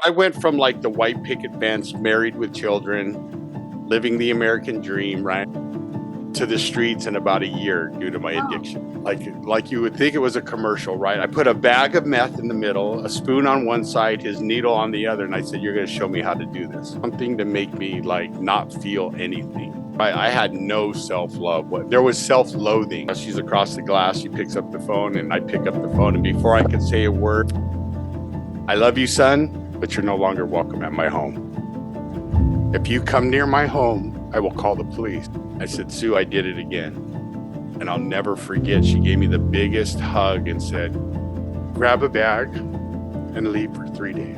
I went from like the white picket fence, married with children, living the American dream, right, to the streets in about a year due to my addiction. Like you would think it was a commercial, right? I put a bag of meth in the middle, a spoon on one side, his needle on the other, and I said, "You're going to show me how to do this." Something to make me like not feel anything. I had no self-love. There was self-loathing. She's across the glass. She picks up the phone, and I pick up the phone, and before I could say a word, "I love you, son, but you're no longer welcome at my home. If you come near my home, I will call the police." I said, "Sue, I did it again." And I'll never forget, she gave me the biggest hug and said, "Grab a bag and leave for 3 days.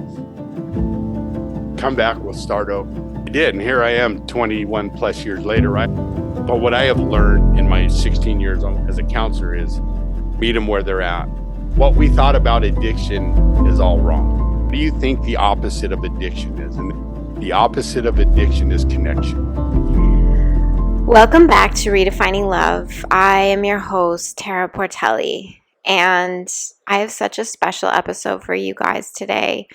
Come back, we'll start over." I did, and here I am 21 plus years later, right? But what I have learned in my 16 years as a counselor is meet them where they're at. What we thought about addiction is all wrong. What do you think the opposite of addiction is? And the opposite of addiction is connection. Welcome back to Redefining Love. I am your host, Tara Portelli, and I have such a special episode for you guys today.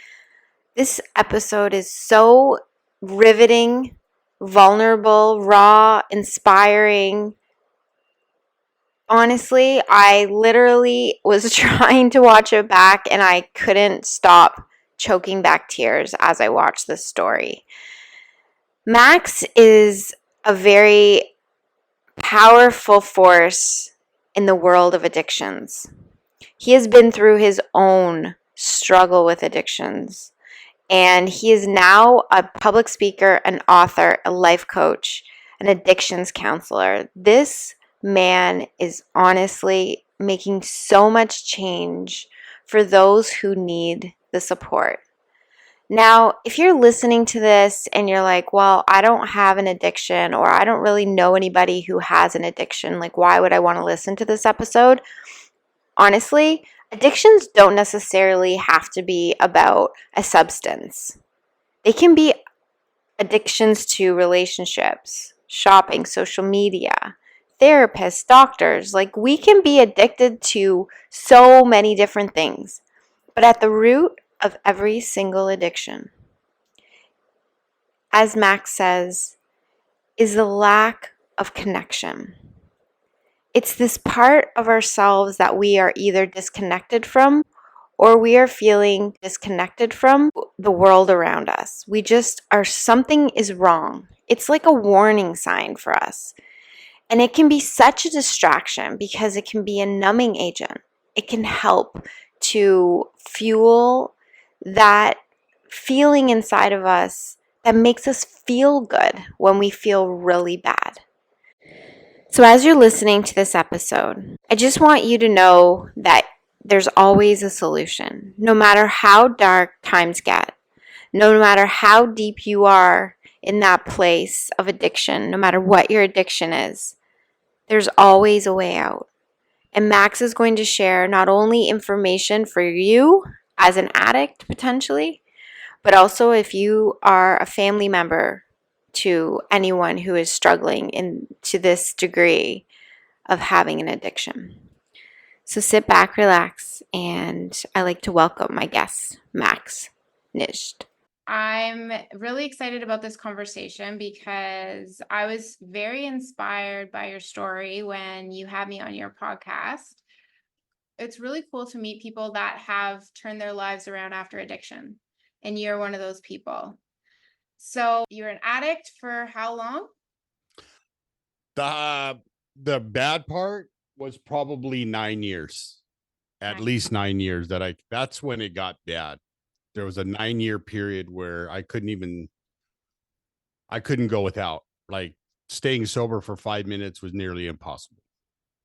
This episode is so riveting, vulnerable, raw, inspiring. Honestly, I literally was trying to watch it back and I couldn't stop choking back tears as I watched this story. Max is a very powerful force in the world of addictions. He has been through his own struggle with addictions, and he is now a public speaker, an author, a life coach, an addictions counselor. This man is honestly making so much change for those who need the support. Now, if you're listening to this and you're like, well, I don't have an addiction, or I don't really know anybody who has an addiction, like, why would I want to listen to this episode? Honestly, addictions don't necessarily have to be about a substance. They can be addictions to relationships, shopping, social media, therapists, doctors. Like, we can be addicted to so many different things. But at the root of every single addiction, as Max says, is the lack of connection. It's this part of ourselves that we are either disconnected from, or we are feeling disconnected from the world around us. We just are, something is wrong. It's like a warning sign for us. And it can be such a distraction because it can be a numbing agent. It can help to fuel that feeling inside of us that makes us feel good when we feel really bad. So as you're listening to this episode, I just want you to know that there's always a solution. No matter how dark times get, no matter how deep you are in that place of addiction, no matter what your addiction is, there's always a way out. And Max is going to share not only information for you as an addict potentially, but also if you are a family member to anyone who is struggling to this degree of having an addiction. So sit back, relax, and I like to welcome my guest, Max Nijst. I'm really excited about this conversation because I was very inspired by your story when you had me on your podcast. It's really cool to meet people that have turned their lives around after addiction, and you're one of those people. So you're an addict for how long? The bad part was probably 9 years, at least 9 years. That's when it got bad. There was a 9-year period where I couldn't go without. Like, staying sober for 5 minutes was nearly impossible.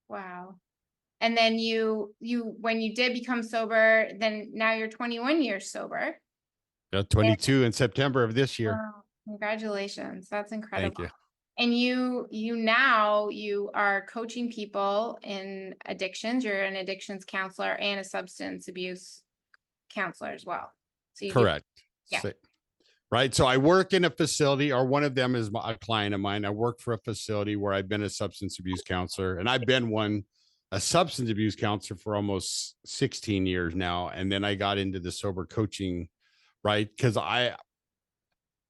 Wow. And then you when you did become sober, then now you're 21 years sober. 22 in September of this year. Wow. Congratulations. That's incredible. Thank you. And you are coaching people in addictions. You're an addictions counselor and a substance abuse counselor as well. So Correct. Yeah. Right. So I work in a facility, or one of them is a client of mine. I work for a facility where I've been a substance abuse counselor, and I've been a substance abuse counselor for almost 16 years now. And then I got into the sober coaching right? Because I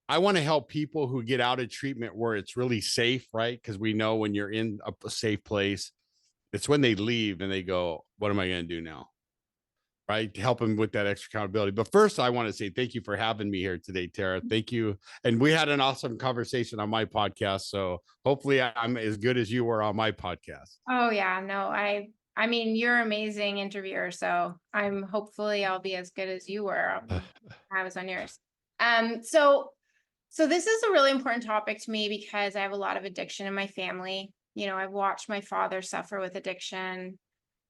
want to help people who get out of treatment where it's really safe, right? Because we know when you're in a safe place, it's when they leave and they go, what am I going to do now? Right. To help them with that extra accountability. But first, I want to say thank you for having me here today, Tara. Thank you. And we had an awesome conversation on my podcast. So hopefully I'm as good as you were on my podcast. Oh yeah, no, I mean you're an amazing interviewer, so I'm hopefully I'll be as good as you were when I was on yours. So this is a really important topic to me because I have a lot of addiction in my family. You know, I've watched my father suffer with addiction.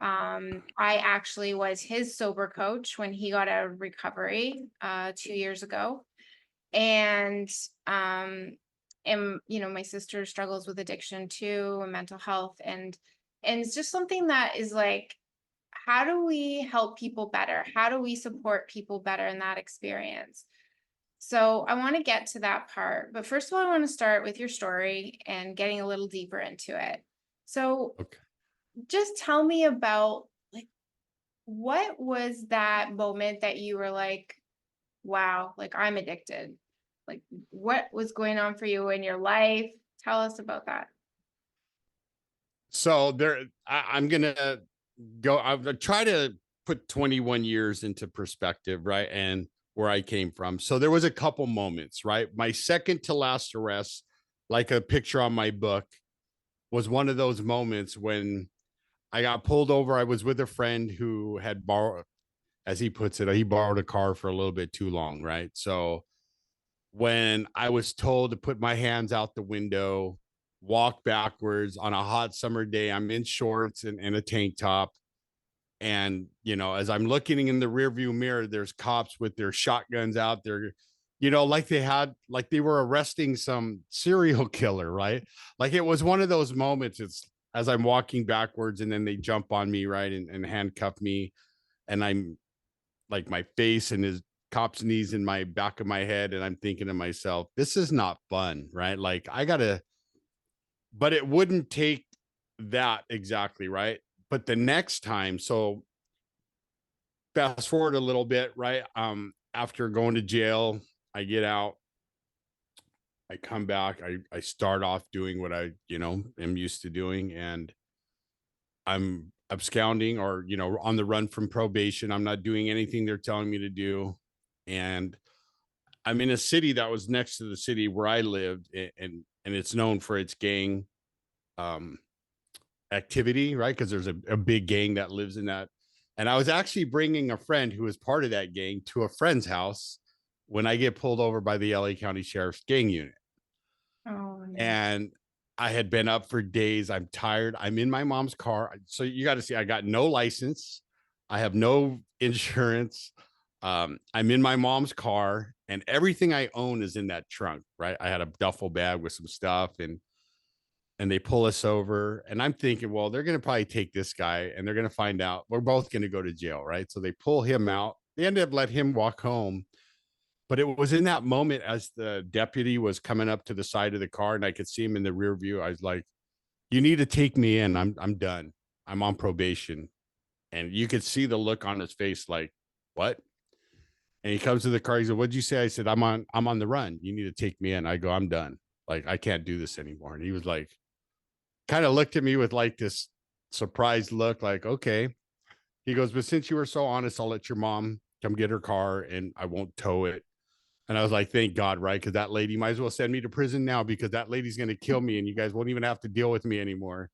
I actually was his sober coach when he got out of recovery 2 years ago. And you know, my sister struggles with addiction too and mental health, and it's just something that is like, how do we help people better? How do we support people better in that experience? So I want to get to that part, but first of all, I want to start with your story and getting a little deeper into it. So Okay. just tell me about, like, what was that moment that you were like, wow, like I'm addicted? Like, what was going on for you in your life? Tell us about that. So I'm going to go, I'll try to put 21 years into perspective, right? And where I came from. So there was a couple moments, right? My second to last arrest, like a picture on my book, was one of those moments when I got pulled over. I was with a friend who had borrowed, as he puts it, he borrowed a car for a little bit too long, right? So when I was told to put my hands out the window, walk backwards on a hot summer day, I'm in shorts and a tank top. And, you know, as I'm looking in the rearview mirror, there's cops with their shotguns out there, you know, like they were arresting some serial killer, right? Like it was one of those moments. It's as I'm walking backwards and then they jump on me, right? And handcuff me. And I'm like my face and his cop's knees in my back of my head. And I'm thinking to myself, this is not fun, right? Like I gotta, but it wouldn't take that exactly, right? But the next time, so fast forward a little bit, right? After going to jail, I get out, I come back, I start off doing what I, you know, am used to doing, and I'm absconding or, you know, on the run from probation. I'm not doing anything they're telling me to do. And I'm in a city that was next to the city where I lived, and it's known for its gang um activity, right? Because there's a big gang that lives in that. And I was actually bringing a friend who was part of that gang to a friend's house when I get pulled over by the LA County Sheriff's gang unit. Oh, no. And I had been up for days. I'm tired. I'm in my mom's car. So you got to see, I got no license. I have no insurance. I'm in my mom's car and everything I own is in that trunk, right? I had a duffel bag with some stuff and they pull us over. And I'm thinking, well, they're going to probably take this guy and they're going to find out we're both going to go to jail, right? So they pull him out. They ended up let him walk home. But it was in that moment as the deputy was coming up to the side of the car and I could see him in the rear view. I was like, you need to take me in. I'm done. I'm on probation. And you could see the look on his face like, what? And he comes to the car. He said, what'd you say? I said, I'm on the run. You need to take me in. I go, I'm done. Like, I can't do this anymore. And he was like, kind of looked at me with like this surprised look, like, okay. He goes, but since you were so honest, I'll let your mom come get her car and I won't tow it. And I was like, thank God, right? Because that lady might as well send me to prison now because that lady's going to kill me and you guys won't even have to deal with me anymore.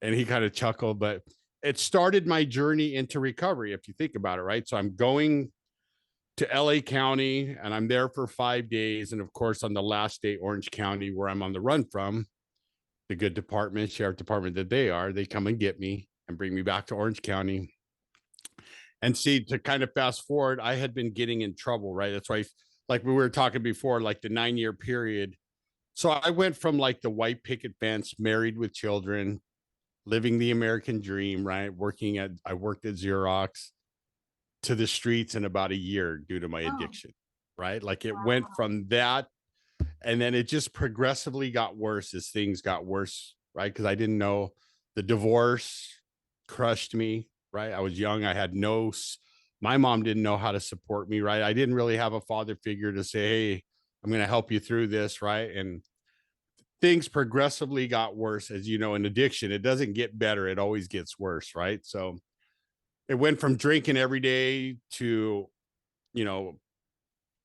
And he kind of chuckled, but it started my journey into recovery, if you think about it, right? So I'm going to LA County and I'm there for 5 days. And of course, on the last day, Orange County, where I'm on the run from, the good department, sheriff department that they are, they come and get me and bring me back to Orange County. And see, to kind of fast forward, I had been getting in trouble, right? That's why, like we were talking before, like the 9 year period. So I went from like the white picket fence, married with children, living the American dream, right? I worked at Xerox to the streets in about a year due to my Oh, addiction, right? Like it went wow. from that and then it just progressively got worse as things got worse, right? Because I didn't know the divorce crushed me, right? I was young. I had My mom didn't know how to support me, right? I didn't really have a father figure to say, hey, I'm going to help you through this, right? And things progressively got worse. As you know, in addiction, it doesn't get better, it always gets worse, right? So it went from drinking every day to, you know,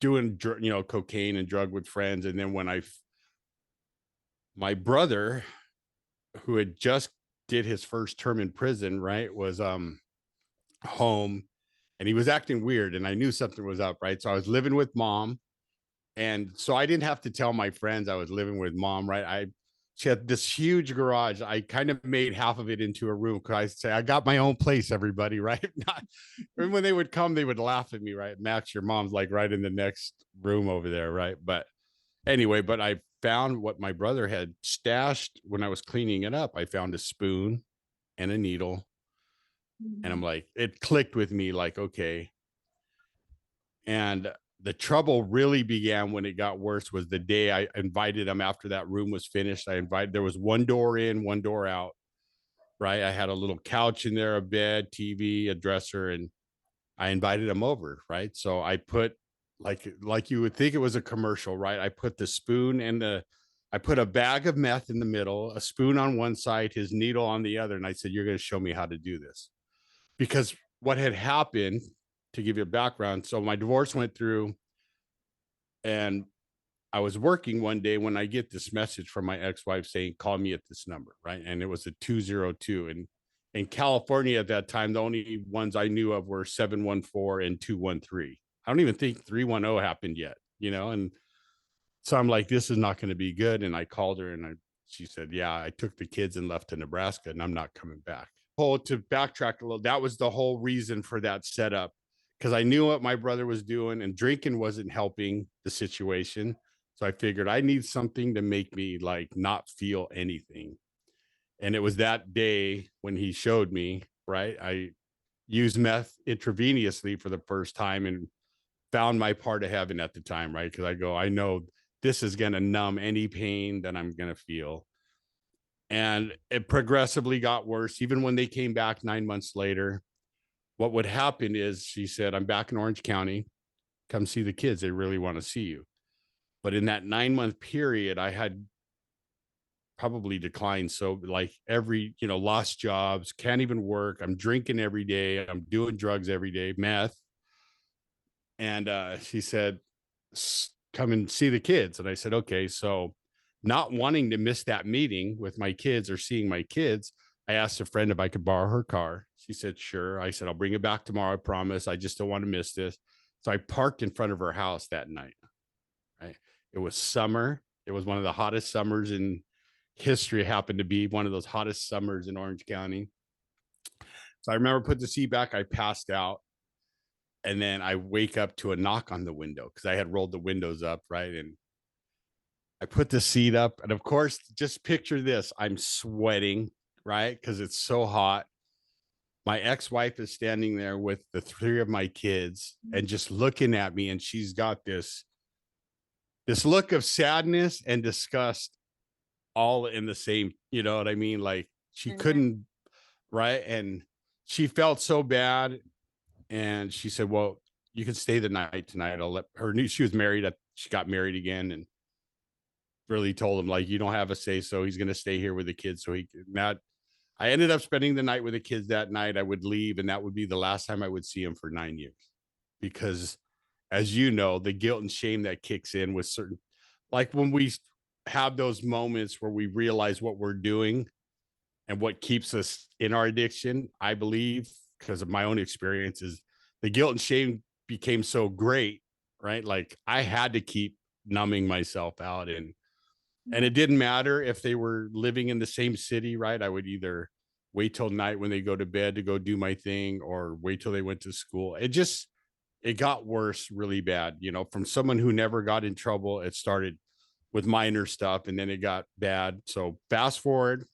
doing, cocaine and drug with friends. And then when my brother, who had just did his first term in prison, right, was home, and he was acting weird, and I knew something was up, right? So I was living with mom, and so I didn't have to tell my friends I was living with mom, right? She had this huge garage. I kind of made half of it into a room because I say I got my own place, everybody, right? Not, and when they would come, they would laugh at me, right? Max, your mom's like right in the next room over there, right? But anyway, but I found what my brother had stashed when I was cleaning it up. I found a spoon and a needle, and I'm like, it clicked with me, like, okay. And the trouble really began when it got worse was the day I invited him after that room was finished. There was one door in, one door out, right? I had a little couch in there, a bed, TV, a dresser, and I invited him over, right? So I put, like you would think it was a commercial, right? I put the spoon and I put a bag of meth in the middle, a spoon on one side, his needle on the other, and I said, "You're going to show me how to do this." Because what had happened, to give you a background, so my divorce went through, and I was working one day when I get this message from my ex-wife saying, "Call me at this number," right? And it was a 202. And in California at that time, the only ones I knew of were 714 and 213. I don't even think 310 happened yet, And so I'm like, this is not going to be good. And I called her, and she said, "Yeah, I took the kids and left to Nebraska, and I'm not coming back." To backtrack a little, that was the whole reason for that setup, because I knew what my brother was doing, and drinking wasn't helping the situation. So I figured I need something to make me like not feel anything. And it was that day when he showed me, right? I used meth intravenously for the first time and found my part of heaven at the time, right? Because I know this is going to numb any pain that I'm going to feel. And it progressively got worse. Even when they came back 9 months later, what would happen is she said, "I'm back in Orange County. Come see the kids. They really want to see you." But in that 9 month period, I had probably declined. So like lost jobs, can't even work. I'm drinking every day. I'm doing drugs every day, meth. And she said, "Come and see the kids." And I said, "Okay." So not wanting to miss that meeting with my kids or seeing my kids, I asked a friend if I could borrow her car. She said, "Sure." I said, "I'll bring it back tomorrow. I promise. I just don't want to miss this." So I parked in front of her house that night. Right. It was summer. It was one of the hottest summers in history. It happened to be one of those hottest summers in Orange County. So I remember put the seat back. I passed out. And then I wake up to a knock on the window because I had rolled the windows up, right? And I put the seat up. And of course, just picture this. I'm sweating, right? Because it's so hot. My ex-wife is standing there with the three of my kids and just looking at me. And she's got this look of sadness and disgust all in the same, you know what I mean? Like she couldn't, right? And she felt so bad. And she said, "Well, you can stay the night tonight. I'll let her knew she was married. She got married again, and really told him, like, you don't have a say so. He's going to stay here with the kids." So not, I ended up spending the night with the kids that night. I would leave, and that would be the last time I would see him for 9 years. Because as you know, the guilt and shame that kicks in with certain, like when we have those moments where we realize what we're doing and what keeps us in our addiction, I believe, because of my own experiences, the guilt and shame became so great, right? Like I had to keep numbing myself out, and it didn't matter if they were living in the same city, right? I would either wait till night when they go to bed to go do my thing or wait till they went to school. It got worse really bad, from someone who never got in trouble. It started with minor stuff and then it got bad. So fast forward,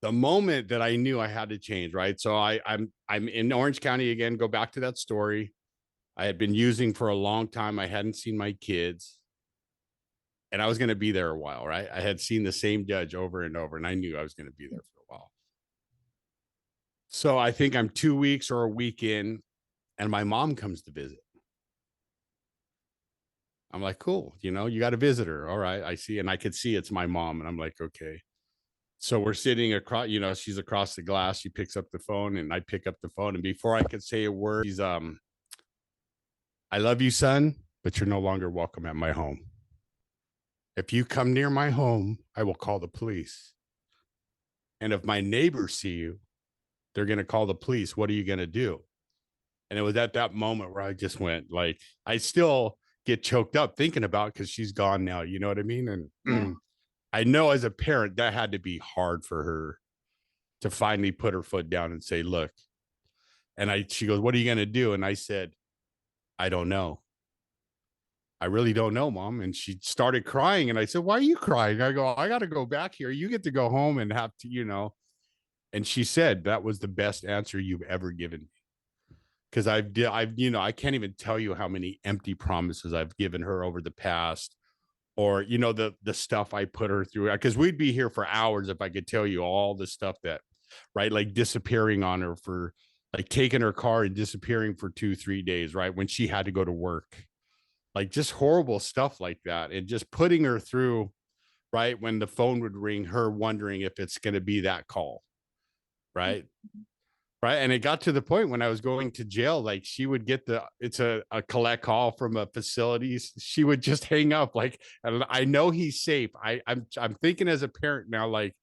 the moment that I knew I had to change, right? So I'm in Orange County again. Go back to that story. I had been using for a long time. I hadn't seen my kids, and I was going to be there a while, right? I had seen the same judge over and over, and I knew I was going to be there for a while. So I think I'm 2 weeks or a week in, and my mom comes to visit. I'm like, cool, you know, you got a visitor. All right, I see. And I could see it's my mom. And I'm like, okay. So we're sitting across, you know, she's across the glass. She picks up the phone and I pick up the phone. And before I could say a word, she's, I love you, son, but you're no longer welcome at my home. If you come near my home, I will call the police. And if my neighbors see you, they're going to call the police. What are you going to do? And it was at that moment where I just went, like, I still get choked up thinking about, because she's gone now. You know what I mean? And Yeah. I know as a parent, that had to be hard for her to finally put her foot down and say, look. And she goes, what are you going to do? And I said, I don't know. I really don't know, Mom. And she started crying. And I said, why are you crying? I go, I got to go back here. You get to go home and have to, you know. And she said, that was the best answer you've ever given me. Because you know, I can't even tell you how many empty promises I've given her over the past, or, you know, the stuff I put her through. Because we'd be here for hours if I could tell you all the stuff that, right, like disappearing on her, for like taking her car and disappearing for 2-3 days, right, when she had to go to work, like just horrible stuff like that, and just putting her through, right, when the phone would ring, her wondering if it's going to be that call, right. Right. And it got to the point when I was going to jail, like she would get it's a collect call from a facility. She would just hang up, like, I know he's safe. I'm thinking as a parent now, like,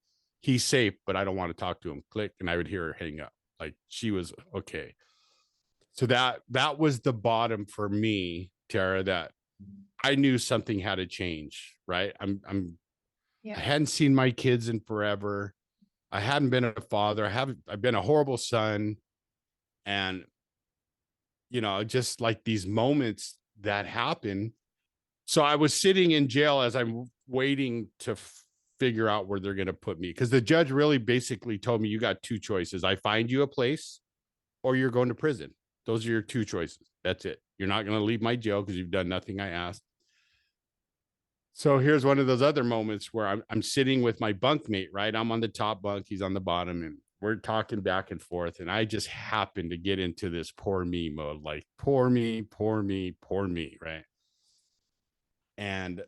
he's safe, but I don't want to talk to him. Click. And I would hear her hang up. Like, she was okay. So that was the bottom for me, Tara, that I knew something had to change. Right. I hadn't seen my kids in forever. I hadn't been a father. I've been a horrible son. And, you know, just like these moments that happen. So I was sitting in jail as I'm waiting to figure out where they're going to put me. Because the judge really basically told me, you got two choices. I find you a place, or you're going to prison. Those are your two choices. That's it. You're not going to leave my jail because you've done nothing I asked. So here's one of those other moments where I'm sitting with my bunkmate, right? I'm on the top bunk, he's on the bottom, and we're talking back and forth. And I just happened to get into this poor me mode, like, poor me, poor me, poor me, right? And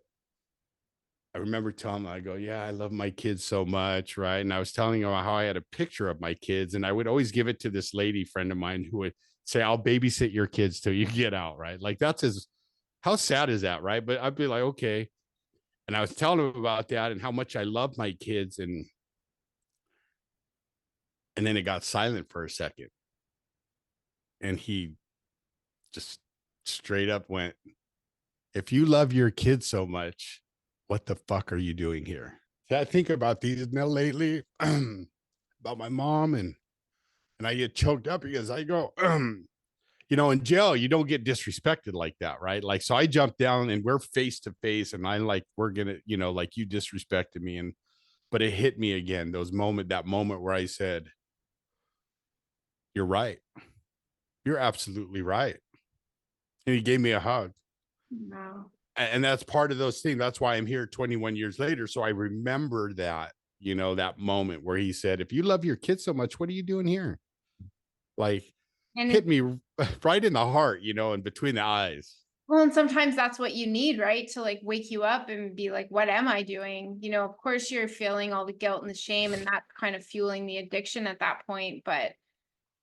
I remember telling him, I go, yeah, I love my kids so much, right? And I was telling him how I had a picture of my kids, and I would always give it to this lady friend of mine who would say, I'll babysit your kids till you get out, right? Like, how sad is that, right? But I'd be like, okay. And I was telling him about that and how much I love my kids. And then it got silent for a second. And he just straight up went, if you love your kids so much, what the fuck are you doing here? So I think about these now lately, about my mom, and I get choked up because I go, you know, in jail, you don't get disrespected like that, right? Like, so I jumped down and we're face to face, and I'm like, we're gonna, you know, like, you disrespected me. But it hit me again, that moment where I said, you're right. You're absolutely right. And he gave me a hug. Wow. And that's part of those things. That's why I'm here 21 years later. So I remember that, you know, that moment where he said, if you love your kids so much, what are you doing here? Like, And hit me right in the heart, you know, and between the eyes. well, and sometimes that's what you need, right? To like wake you up and be like, what am I doing? You know, of course you're feeling all the guilt and the shame, and that's kind of fueling the addiction at that point. But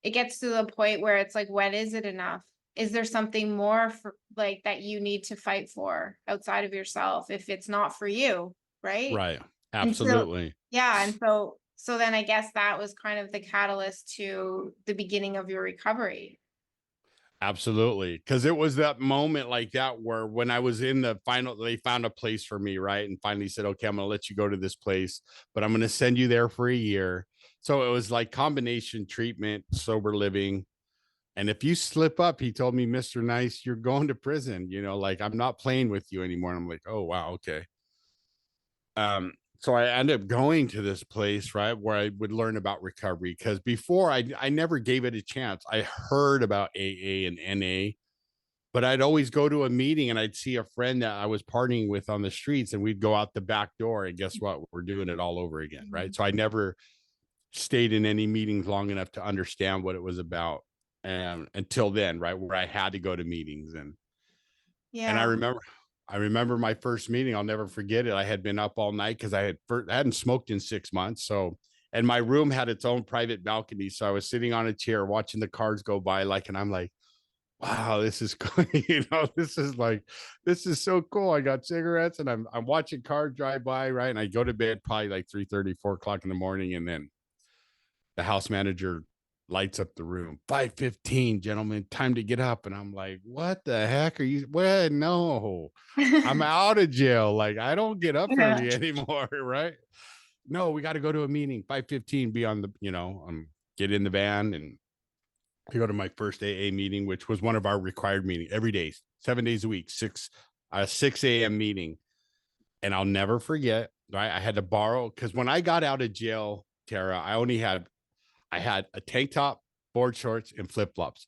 it gets to the point where it's like, when is it enough? Is there something more for like that you need to fight for outside of yourself if it's not for you, right? Right. And so, Absolutely. yeah, and so then I guess that was kind of the catalyst to the beginning of your recovery. Absolutely. Because it was that moment like that where when I was in the final, they found a place for me, right? And finally said, okay, I'm going to let you go to this place, but I'm going to send you there for a year. So it was like combination treatment, sober living. And if you slip up, he told me, Mr. Nice, you're going to prison, you know, like, I'm not playing with you anymore. And I'm like, oh, wow. Okay. So I ended up going to this place, right, where I would learn about recovery. Because before I never gave it a chance. I heard about AA and NA, but I'd always go to a meeting and I'd see a friend that I was partying with on the streets, and we'd go out the back door, and guess what? We're doing it all over again, right? So I never stayed in any meetings long enough to understand what it was about. and until then, right, where I had to go to meetings. And Yeah. I remember my first meeting. I'll never forget it. I had been up all night because I hadn't smoked in 6 months. So, and my room had its own private balcony. So I was sitting on a chair watching the cars go by, and I'm like, wow, this is cool. This is so cool. I got cigarettes and I'm watching cars drive by, right? And I go to bed probably like 3:30, 4 o'clock in the morning. And then the house manager lights up the room. 5:15, gentlemen, time to get up. And I'm like, what the heck are you? Well, no, I'm out of jail. Like, I don't get up early anymore, right? No, we got to go to a meeting. 5:15, be on the, get in the van and I go to my first AA meeting, which was one of our required meetings every day, 7 days a week, 6 a.m. meeting. And I'll never forget, right? I had to borrow because when I got out of jail, Tara, I had a tank top, board shorts, and flip flops.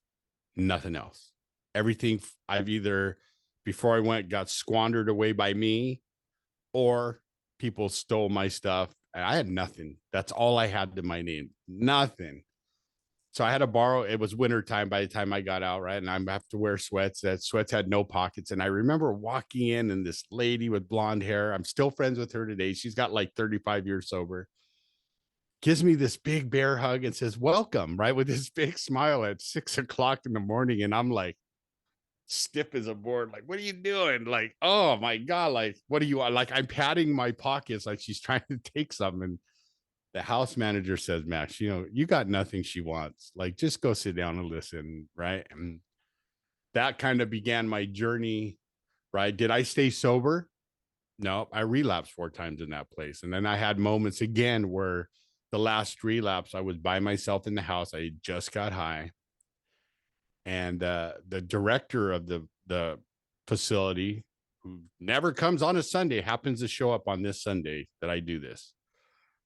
Nothing else. Everything I've either before I went got squandered away by me, or people stole my stuff. And I had nothing. That's all I had to my name. Nothing. So I had to borrow. It was winter time by the time I got out, right? And I have to wear sweats. That sweats had no pockets. And I remember walking in, and this lady with blonde hair, I'm still friends with her today. She's got like 35 years sober, gives me this big bear hug and says, welcome, right? With this big smile at 6 o'clock in the morning. And I'm like, stiff as a board. Like, what are you doing? Like, oh my God. Like, what are you like? I'm patting my pockets like she's trying to take something. And the house manager says, Max, you got nothing she wants. Like, just go sit down and listen. Right. And that kind of began my journey. Right. Did I stay sober? No, I relapsed 4 times in that place. And then I had moments again where the last relapse, I was by myself in the house. I just got high. And the director of the facility, who never comes on a Sunday, happens to show up on this Sunday that I do this.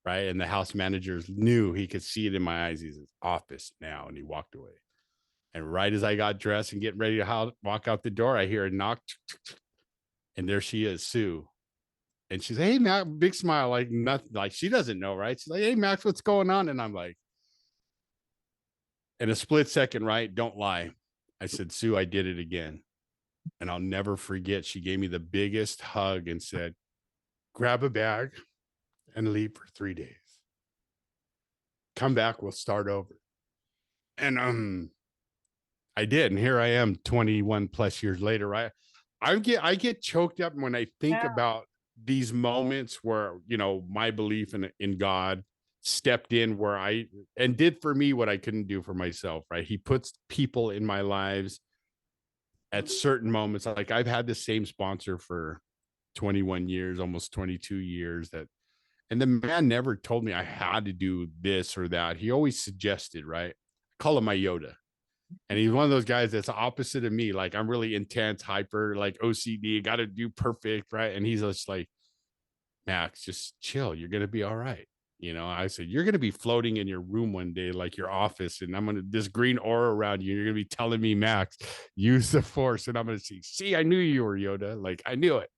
Right. And the house managers knew, he could see it in my eyes. He's in his office now. And he walked away. And right as I got dressed and getting ready to walk out the door, I hear a knock. And there she is, Sue. And she's, hey, Max, big smile, like nothing, like she doesn't know, right? She's like, hey, Max, what's going on? And I'm like, in a split second, right? Don't lie. I said, Sue, I did it again. And I'll never forget. She gave me the biggest hug and said, grab a bag and leave for 3 days. Come back, we'll start over. And I did. And here I am 21 plus years later, right? I get choked up when I think about these moments where, my belief in God stepped in and did for me what I couldn't do for myself, right? He puts people in my lives at certain moments. Like, I've had the same sponsor for 21 years, almost 22 years, and the man never told me I had to do this or that. He always suggested, right? I call him my Yoda. And he's one of those guys that's opposite of me. Like, I'm really intense, hyper, like OCD, got to do perfect, right? And he's just like, Max, just chill. You're going to be all right. I said, you're going to be floating in your room one day, like your office, and I'm going to, this green aura around you. You're going to be telling me, Max, use the force. And I'm going to see, I knew you were Yoda. Like, I knew it.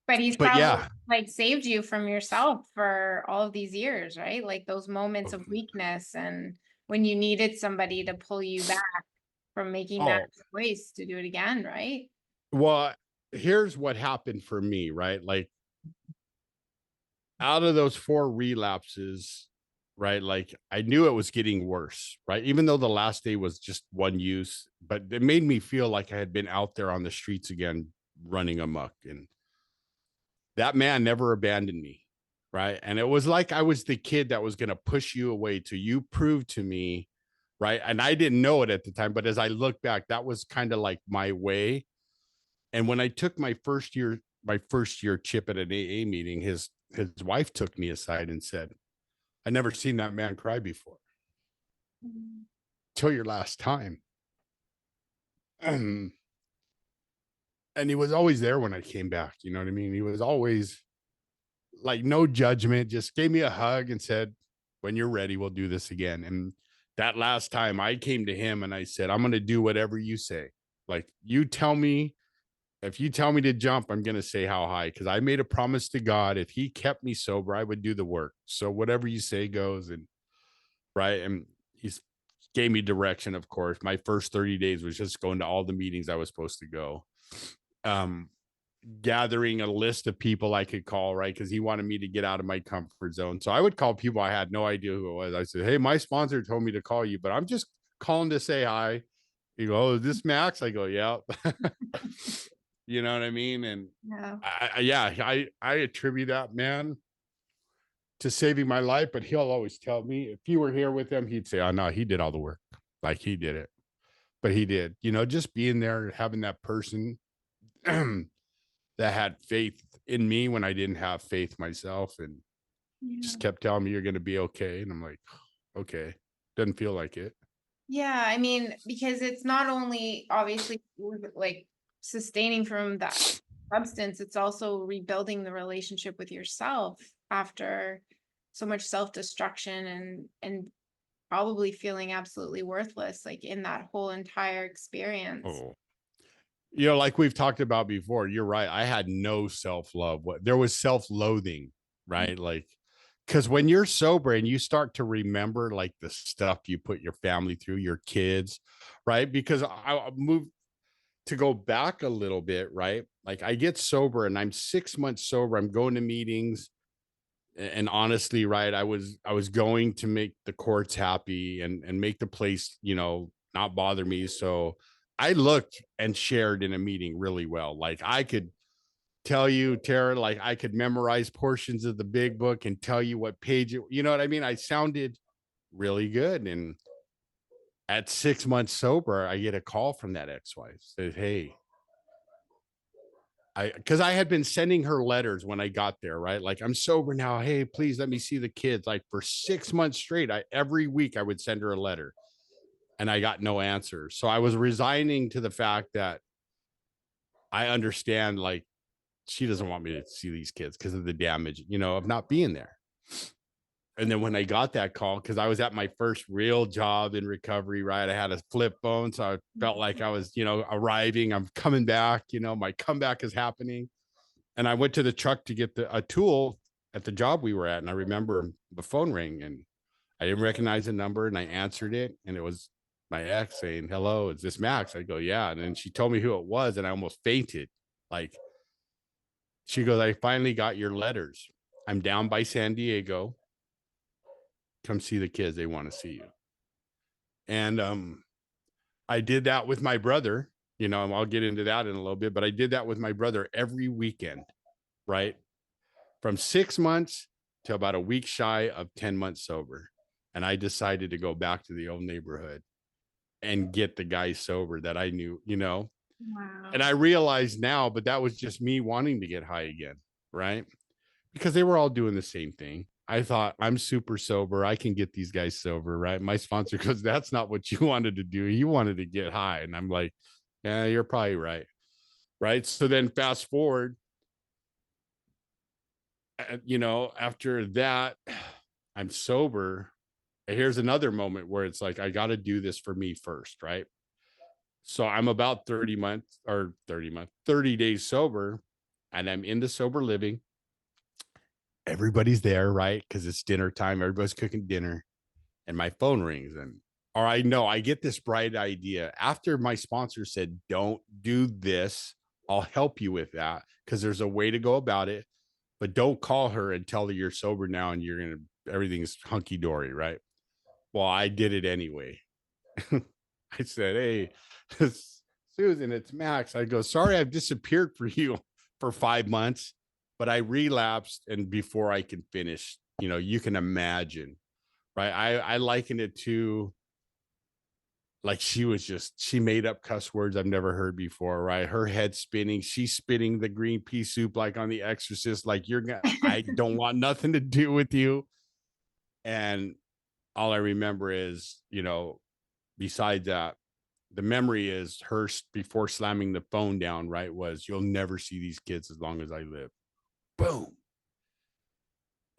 But he's But probably yeah, like saved you from yourself for all of these years, right? Like those moments of weakness and when you needed somebody to pull you back from making that choice to do it again, right? Well, here's what happened for me, right? Like, out of those 4 relapses, right? Like, I knew it was getting worse, right? Even though the last day was just one use, but it made me feel like I had been out there on the streets again, running amok. And that man never abandoned me, right? And it was like I was the kid that was going to push you away till you proved to me, right? And I didn't know it at the time, but as I look back, that was kind of like my way. And when I took my first year chip at an AA meeting, his wife took me aside and said, I never seen that man cry before till your last time. And he was always there when I came back. You know what I mean? He was always like, no judgment, just gave me a hug and said, when you're ready, we'll do this again. And that last time I came to him and I said, I'm going to do whatever you say. Like, if you tell me to jump, I'm going to say how high, because I made a promise to God. If he kept me sober, I would do the work. So whatever you say goes. And right. And he's gave me direction, of course. My first 30 days was just going to all the meetings I was supposed to go. Gathering a list of people I could call, right? Because he wanted me to get out of my comfort zone. So I would call people I had no idea who it was. I said, hey, my sponsor told me to call you, but I'm just calling to say hi. You go, oh, is this Max? I go, yeah. You know what I mean? And I attribute that, man, to saving my life. But he'll always tell me, if you were here with him, he'd say, oh, no, he did all the work. Like he did it. But he did, just being there, having that person that had faith in me when I didn't have faith myself, and just kept telling me you're going to be okay. And I'm like, okay, doesn't feel like it. Yeah, I mean, because it's not only obviously like sustaining from that substance, it's also rebuilding the relationship with yourself after so much self-destruction and probably feeling absolutely worthless, like in that whole entire experience. Oh, like we've talked about before, you're right. I had no self-love. There was self-loathing, right? Like, because when you're sober and you start to remember like the stuff you put your family through, your kids, right? Because I moved to go back a little bit, right? Like I get sober and I'm 6 months sober. I'm going to meetings, and honestly, right, I was going to make the courts happy and make the place, not bother me. So I looked and shared in a meeting really well. Like I could tell you, Tara, like I could memorize portions of the big book and tell you what page you know what I mean? I sounded really good. And at 6 months sober, I get a call from that ex-wife. Said, hey, because I had been sending her letters when I got there, right? Like, I'm sober now. Hey, please let me see the kids. Like for 6 months straight, every week I would send her a letter, and I got no answer. So I was resigning to the fact that I understand, like, she doesn't want me to see these kids because of the damage, of not being there. And then when I got that call, because I was at my first real job in recovery, right? I had a flip phone. So I felt like I was, arriving. I'm coming back, my comeback is happening. And I went to the truck to get a tool at the job we were at. And I remember the phone ring, and I didn't recognize the number, and I answered it. And it was my ex saying, hello, is this Max? I go, yeah. And then she told me who it was, and I almost fainted. Like, she goes, I finally got your letters. I'm down by San Diego. Come see the kids. They want to see you. And I did that with my brother. I'll get into that in a little bit, but I did that with my brother every weekend, right? From 6 months to about a week shy of 10 months sober. And I decided to go back to the old neighborhood and get the guys sober that I knew, Wow. And I realize now, but that was just me wanting to get high again, right? Because they were all doing the same thing. I thought, I'm super sober. I can get these guys sober, right? My sponsor goes, that's not what you wanted to do. You wanted to get high. And I'm like, yeah, you're probably right. Right. So then fast forward, after that, I'm sober. And here's another moment where it's like, I got to do this for me first. Right. So I'm about 30 days sober, and I'm into sober living. Everybody's there, right? Because it's dinner time. Everybody's cooking dinner, and my phone rings, or I know I get this bright idea after my sponsor said, don't do this. I'll help you with that because there's a way to go about it, but don't call her and tell her you're sober now and everything's hunky dory, right? Well, I did it anyway. I said, hey, Susan, it's Max. I go, sorry, I've disappeared for you for 5 months, but I relapsed. And before I can finish, you can imagine, right? I liken it to like she made up cuss words I've never heard before, right? Her head spinning, she's spitting the green pea soup like on The Exorcist, like I don't want nothing to do with you. And all I remember is, besides that, the memory is her before slamming the phone down, right? Was, you'll never see these kids as long as I live. Boom.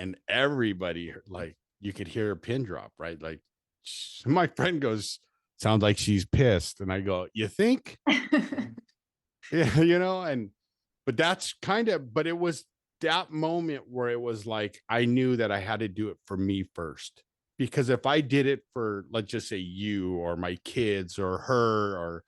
And everybody, like, you could hear a pin drop, right? Like, my friend goes, sounds like she's pissed. And I go, you think? Yeah, but that's but it was that moment where it was like, I knew that I had to do it for me first, because if I did it for, let's just say, you or my kids or her or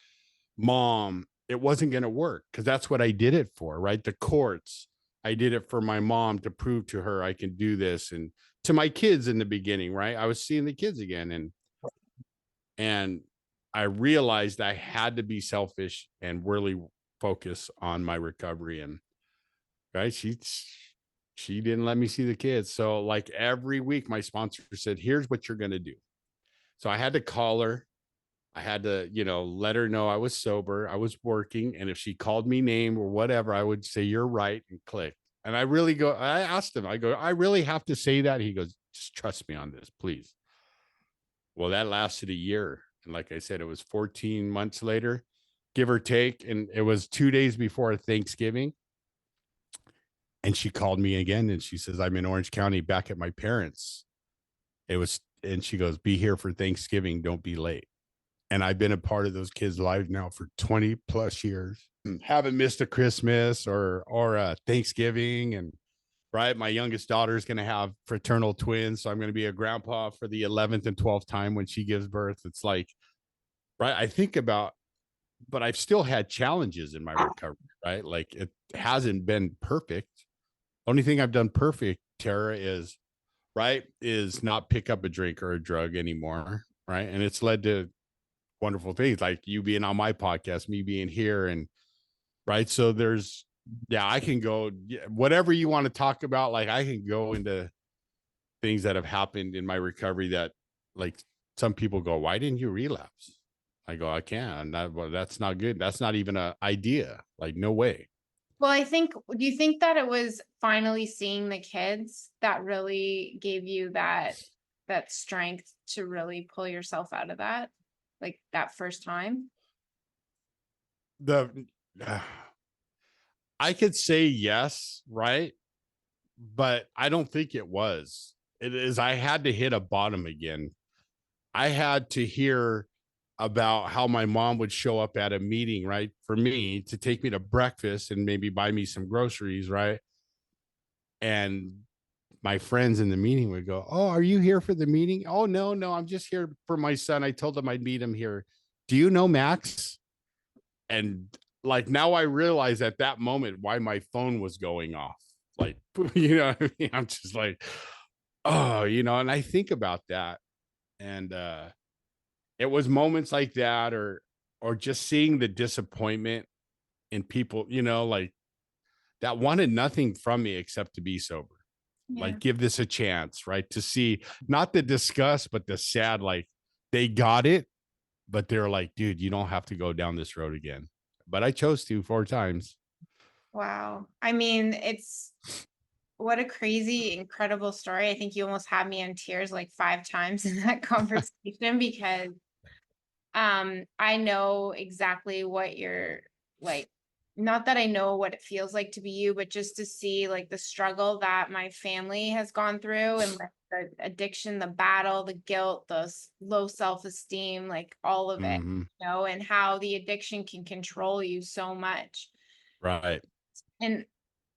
mom, it wasn't going to work, because that's what I did it for, right? The courts. I did it for my mom to prove to her I can do this, and to my kids in the beginning, right? I was seeing the kids again, and I realized I had to be selfish and really focus on my recovery. And right, she didn't let me see the kids. So like every week, my sponsor said, "Here's what you're going to do." So I had to call her. I had to, let her know I was sober, I was working, and if she called me name or whatever, I would say, "You're right," and click. And I asked him, I go, "I really have to say that?" He goes, "Just trust me on this, please." Well, that lasted a year. And like I said, it was 14 months later, give or take. And it was 2 days before Thanksgiving. And she called me again and she says, "I'm in Orange County back at my parents." And she goes, "Be here for Thanksgiving. Don't be late." And I've been a part of those kids' lives now for 20 plus years. Haven't missed a Christmas or a Thanksgiving. And right, my youngest daughter is going to have fraternal twins, so I'm going to be a grandpa for the 11th and 12th time when she gives birth. It's like, right, I think about, but I've still had challenges in my recovery, right? Like it hasn't been perfect. Only thing I've done perfect, Tara, is not pick up a drink or a drug anymore, right? And it's led to wonderful things like you being on my podcast, me being here, and right. So yeah, I can go, whatever you want to talk about. Like I can go into things that have happened in my recovery that, like, some people go, "Why didn't you relapse?" I go, "I can't. Well, that's not good. That's not even an idea. Like, no way." Well, do you think that it was finally seeing the kids that really gave you that strength to really pull yourself out of that? Like that first time? The I could say yes, right? But I don't think it was. It is, I had to hit a bottom again. I had to hear about how my mom would show up at a meeting, right? For me to take me to breakfast and maybe buy me some groceries, right? And my friends in the meeting would go, "Oh, are you here for the meeting?" "Oh, no, no, I'm just here for my son. I told him I'd meet him here." "Do you know Max?" And like now I realize at that moment why my phone was going off. Like, what I mean? I'm just like, oh, and I think about that. And it was moments like that, or just seeing the disappointment in people, like, that wanted nothing from me except to be sober. Yeah. Like, give this a chance, right? To see not the disgust, but the sad, like, they got it, but they're like, "Dude, you don't have to go down this road again." But I chose to 4 times. Wow. I mean, what a crazy, incredible story. I think you almost had me in tears like 5 times in that conversation because I know exactly what you're like, not that I know what it feels like to be you, but just to see like the struggle that my family has gone through and like the addiction, the battle, the guilt, low self-esteem, like all of it, Mm-hmm. and how the addiction can control you so much. Right. And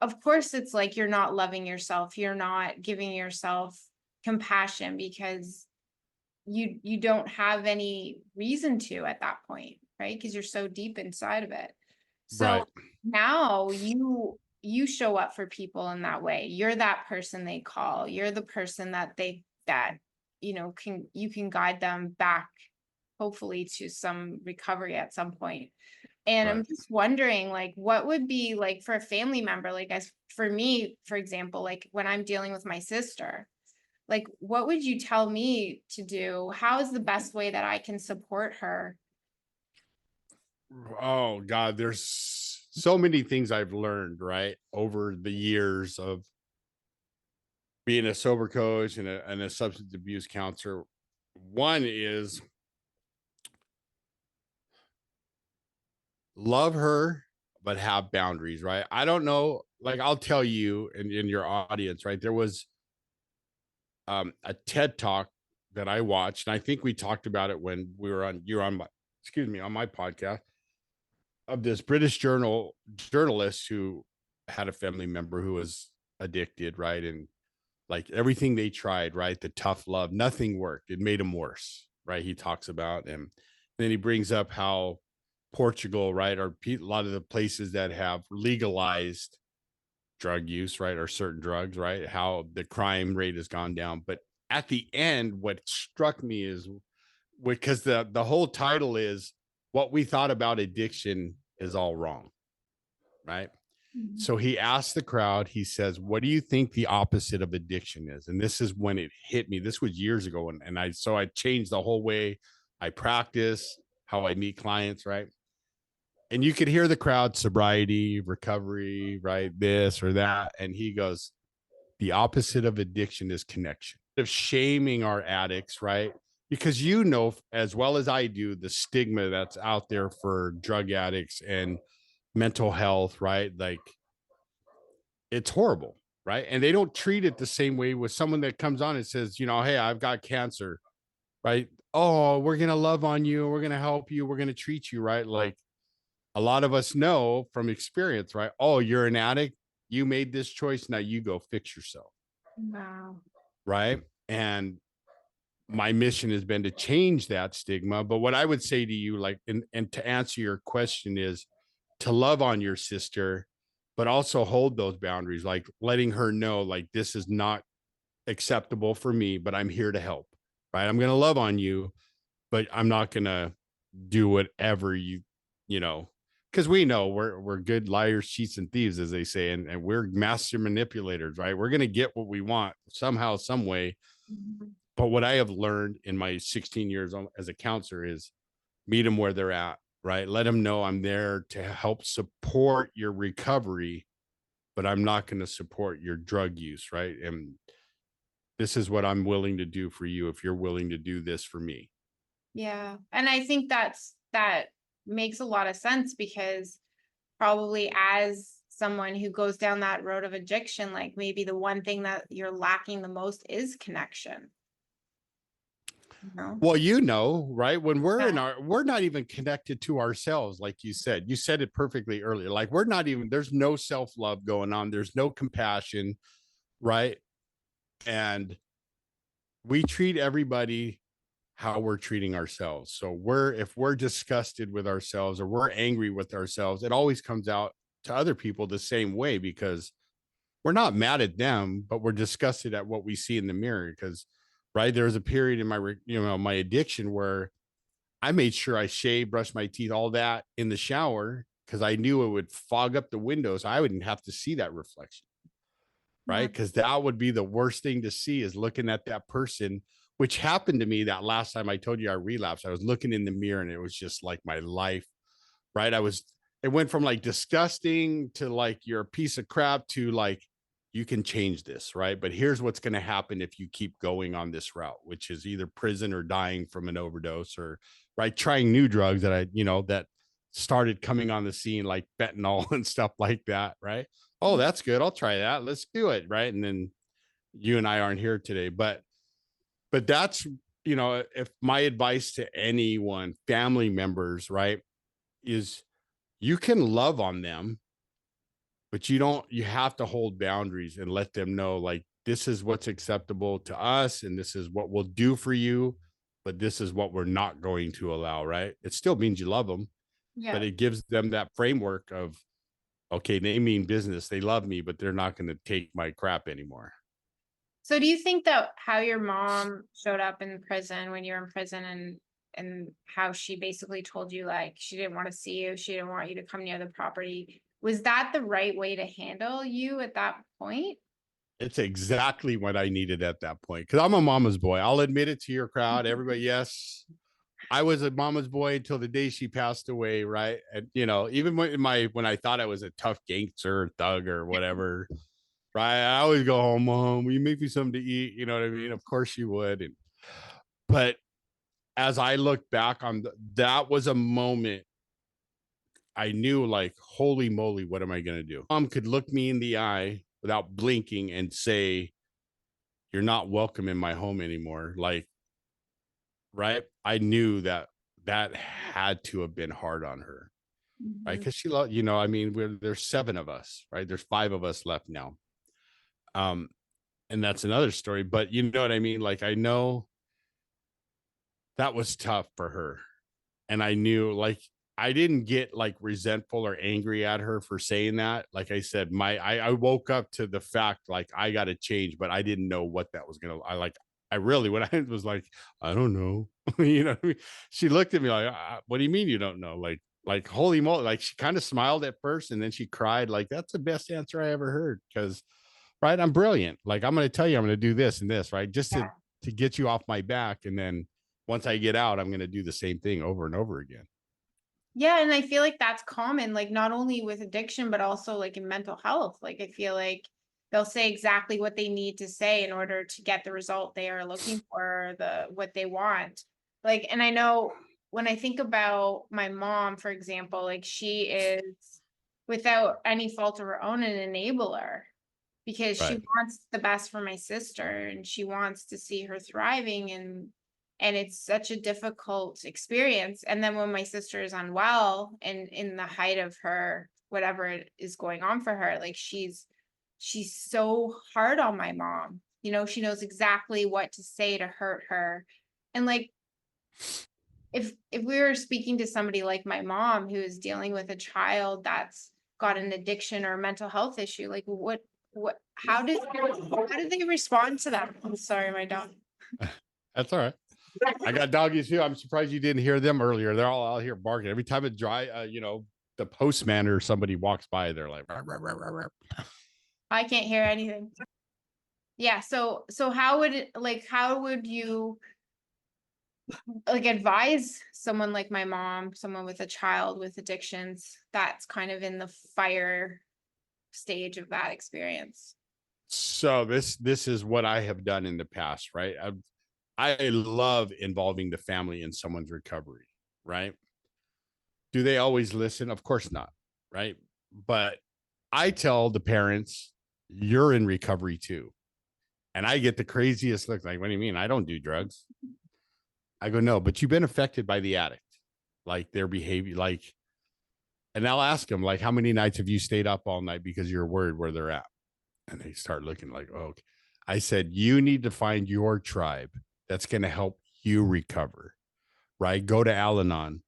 of course, it's like you're not loving yourself, you're not giving yourself compassion because you don't have any reason to at that point, right? Because you're so deep inside of it. So Right. now you show up for people in that way. You're that person they call. You're the person that you can guide them back, hopefully, to some recovery at some point. And I'm Right. just wondering, like, what would be like for a family member, like as for me, for example, like when I'm dealing with my sister, like, what would you tell me to do? How is the best way that I can support her? Oh God, there's so many things I've learned, right, over the years of being a sober coach and a substance abuse counselor. One is love her, but have boundaries, right? I don't know. Like, I'll tell you in your audience, right? There was a TED talk that I watched, and I think we talked about it when you were on my, excuse me, on my podcast, of this British journalist who had a family member who was addicted, right? And like everything they tried, right? The tough love, nothing worked. It made them worse, right? He talks about, and then he brings up how Portugal, right, or a lot of the places that have legalized drug use, right, or certain drugs, right, how the crime rate has gone down. But at the end, what struck me is because the whole title is "What We Thought About Addiction Is All Wrong," right? Mhm. So he asked the crowd, he says, "What do you think the opposite of addiction is?" And this is when it hit me. This was years ago. And I changed the whole way I practice, how I meet clients, right? And you could hear the crowd, sobriety, recovery, right? This or that. And he goes, the opposite of addiction is connection. Of shaming our addicts, right? Because you know as well as I do the stigma that's out there for drug addicts and mental health, right? Like it's horrible, right? And they don't treat it the same way with someone that comes on and says, you know, hey, I've got cancer, right? Oh, we're going to love on you. We're going to help you. We're going to treat you, right? Like a lot of us know from experience, right? Oh, you're an addict. You made this choice. Now you go fix yourself, Wow. right? And my mission has been to change that stigma. But what I would say to you, like, and to answer your question is to love on your sister, but also hold those boundaries, like letting her know, like, this is not acceptable for me, but I'm here to help, right? I'm going to love on you, but I'm not going to do whatever you know, because we know we're good liars, cheats, and thieves, as they say, and we're master manipulators, right? We're going to get what we want somehow, some way. Mhm. But what I have learned in my 16 years as a counselor is meet them where they're at, right? Let them know I'm there to help support your recovery, but I'm not going to support your drug use, right? And this is what I'm willing to do for you if you're willing to do this for me. Yeah. And I think that makes a lot of sense because probably as someone who goes down that road of addiction, like maybe the one thing that you're lacking the most is connection, you know? Well, you know, right? When we're Yeah. in our, we're not even connected to ourselves, like you said. You said it perfectly earlier. Like we're not even, there's no self love going on, there's no compassion, right? And we treat everybody how we're treating ourselves. So if we're disgusted with ourselves or we're angry with ourselves, it always comes out to other people the same way because we're not mad at them, but we're disgusted at what we see in the mirror. Because, right, there was a period in my, my addiction where I made sure I shaved, brushed my teeth, all that in the shower because I knew it would fog up the windows. I wouldn't have to see that reflection, Yeah. right? Because that would be the worst thing to see is looking at that person, which happened to me that last time I told you I relapsed. I was looking in the mirror and it was just like my life, right? It went from like disgusting to like you're a piece of crap to like, you can change this, right? But here's what's going to happen if you keep going on this route, which is either prison or dying from an overdose or, right, trying new drugs that started coming on the scene like fentanyl and stuff like that, right? Oh, that's good. I'll try that. Let's do it, right? And then you and I aren't here today, but that's, if my advice to anyone, family members, right, is you can love on them, but you have to hold boundaries and let them know, like, this is what's acceptable to us and this is what we'll do for you, but this is what we're not going to allow, right? It still means you love them, but Yeah. it gives them that framework of, okay, they mean business. They love me, but they're not going to take my crap anymore. So do you think that how your mom showed up in prison when you were in prison and how she basically told you like she didn't want to see you, she didn't want you to come near the property, was that the right way to handle you at that point? It's exactly what I needed at that point. Cause I'm a mama's boy. I'll admit it to your crowd. Everybody, yes, I was a mama's boy until the day she passed away, right? And even when I thought I was a tough gangster, thug, or whatever, right? I always go home, Mom, will you make me something to eat? You know what I mean? Of course you would. But as I look back on that was a moment I knew, like, holy moly, what am I gonna do? Mom could look me in the eye without blinking and say, "You're not welcome in my home anymore." Like, right? I knew that had to have been hard on her, right? Mhm. Because I mean, there's seven of us, right? There's five of us left now. Um, And that's another story. But you know what I mean? Like, I know that was tough for her. And I knew, like, I didn't get like resentful or angry at her for saying that. Like I said, I woke up to the fact like I got to change, but I didn't know what that was gonna. I really, when I was like, I don't know, you know what I mean? She looked at me like, what do you mean you don't know? Like holy moly! Like, she kind of smiled at first and then she cried. Like, that's the best answer I ever heard, because right, I'm brilliant. Like, I'm going to tell you I'm going to do this and this, right, just to get you off my back, and then once I get out, I'm going to do the same thing over and over again. Yeah, and I feel like that's common, like not only with addiction, but also like in mental health. Like I feel like they'll say exactly what they need to say in order to get the result they are looking for, the what they want. Like, and I know when I think about my mom, for example, like she is without any fault of her own an enabler because she Right. wants the best for my sister and she wants to see her thriving, and it's such a difficult experience. And then when my sister is unwell and in the height of her whatever is going on for her, like she's so hard on my mom. You know, she knows exactly what to say to hurt her. And like if we were speaking to somebody like my mom who is dealing with a child that's got an addiction or a mental health issue, like what how did they respond to that? I'm sorry, my dog. That's all right. I got doggies too. I'm surprised you didn't hear them earlier. They're all out here barking every time it dry. The postman or somebody walks by, they're like, "Rah, rah, rah, rah, rah." I can't hear anything. Yeah, so how would it, like how would you like advise someone like my mom, someone with a child with addictions that's kind of in the fire stage of that experience? So this is what I have done in the past, right? I love involving the family in someone's recovery, right? Do they always listen? Of course not, right? But I tell the parents, you're in recovery too. And I get the craziest look, like, what do you mean? I don't do drugs. I go, no, but you've been affected by the addict, like their behavior, like, and I'll ask them, like, how many nights have you stayed up all night because you're worried where they're at? And they start looking like, oh, okay. I said, you need to find your tribe that's going to help you recover, right? Go to Al Anon,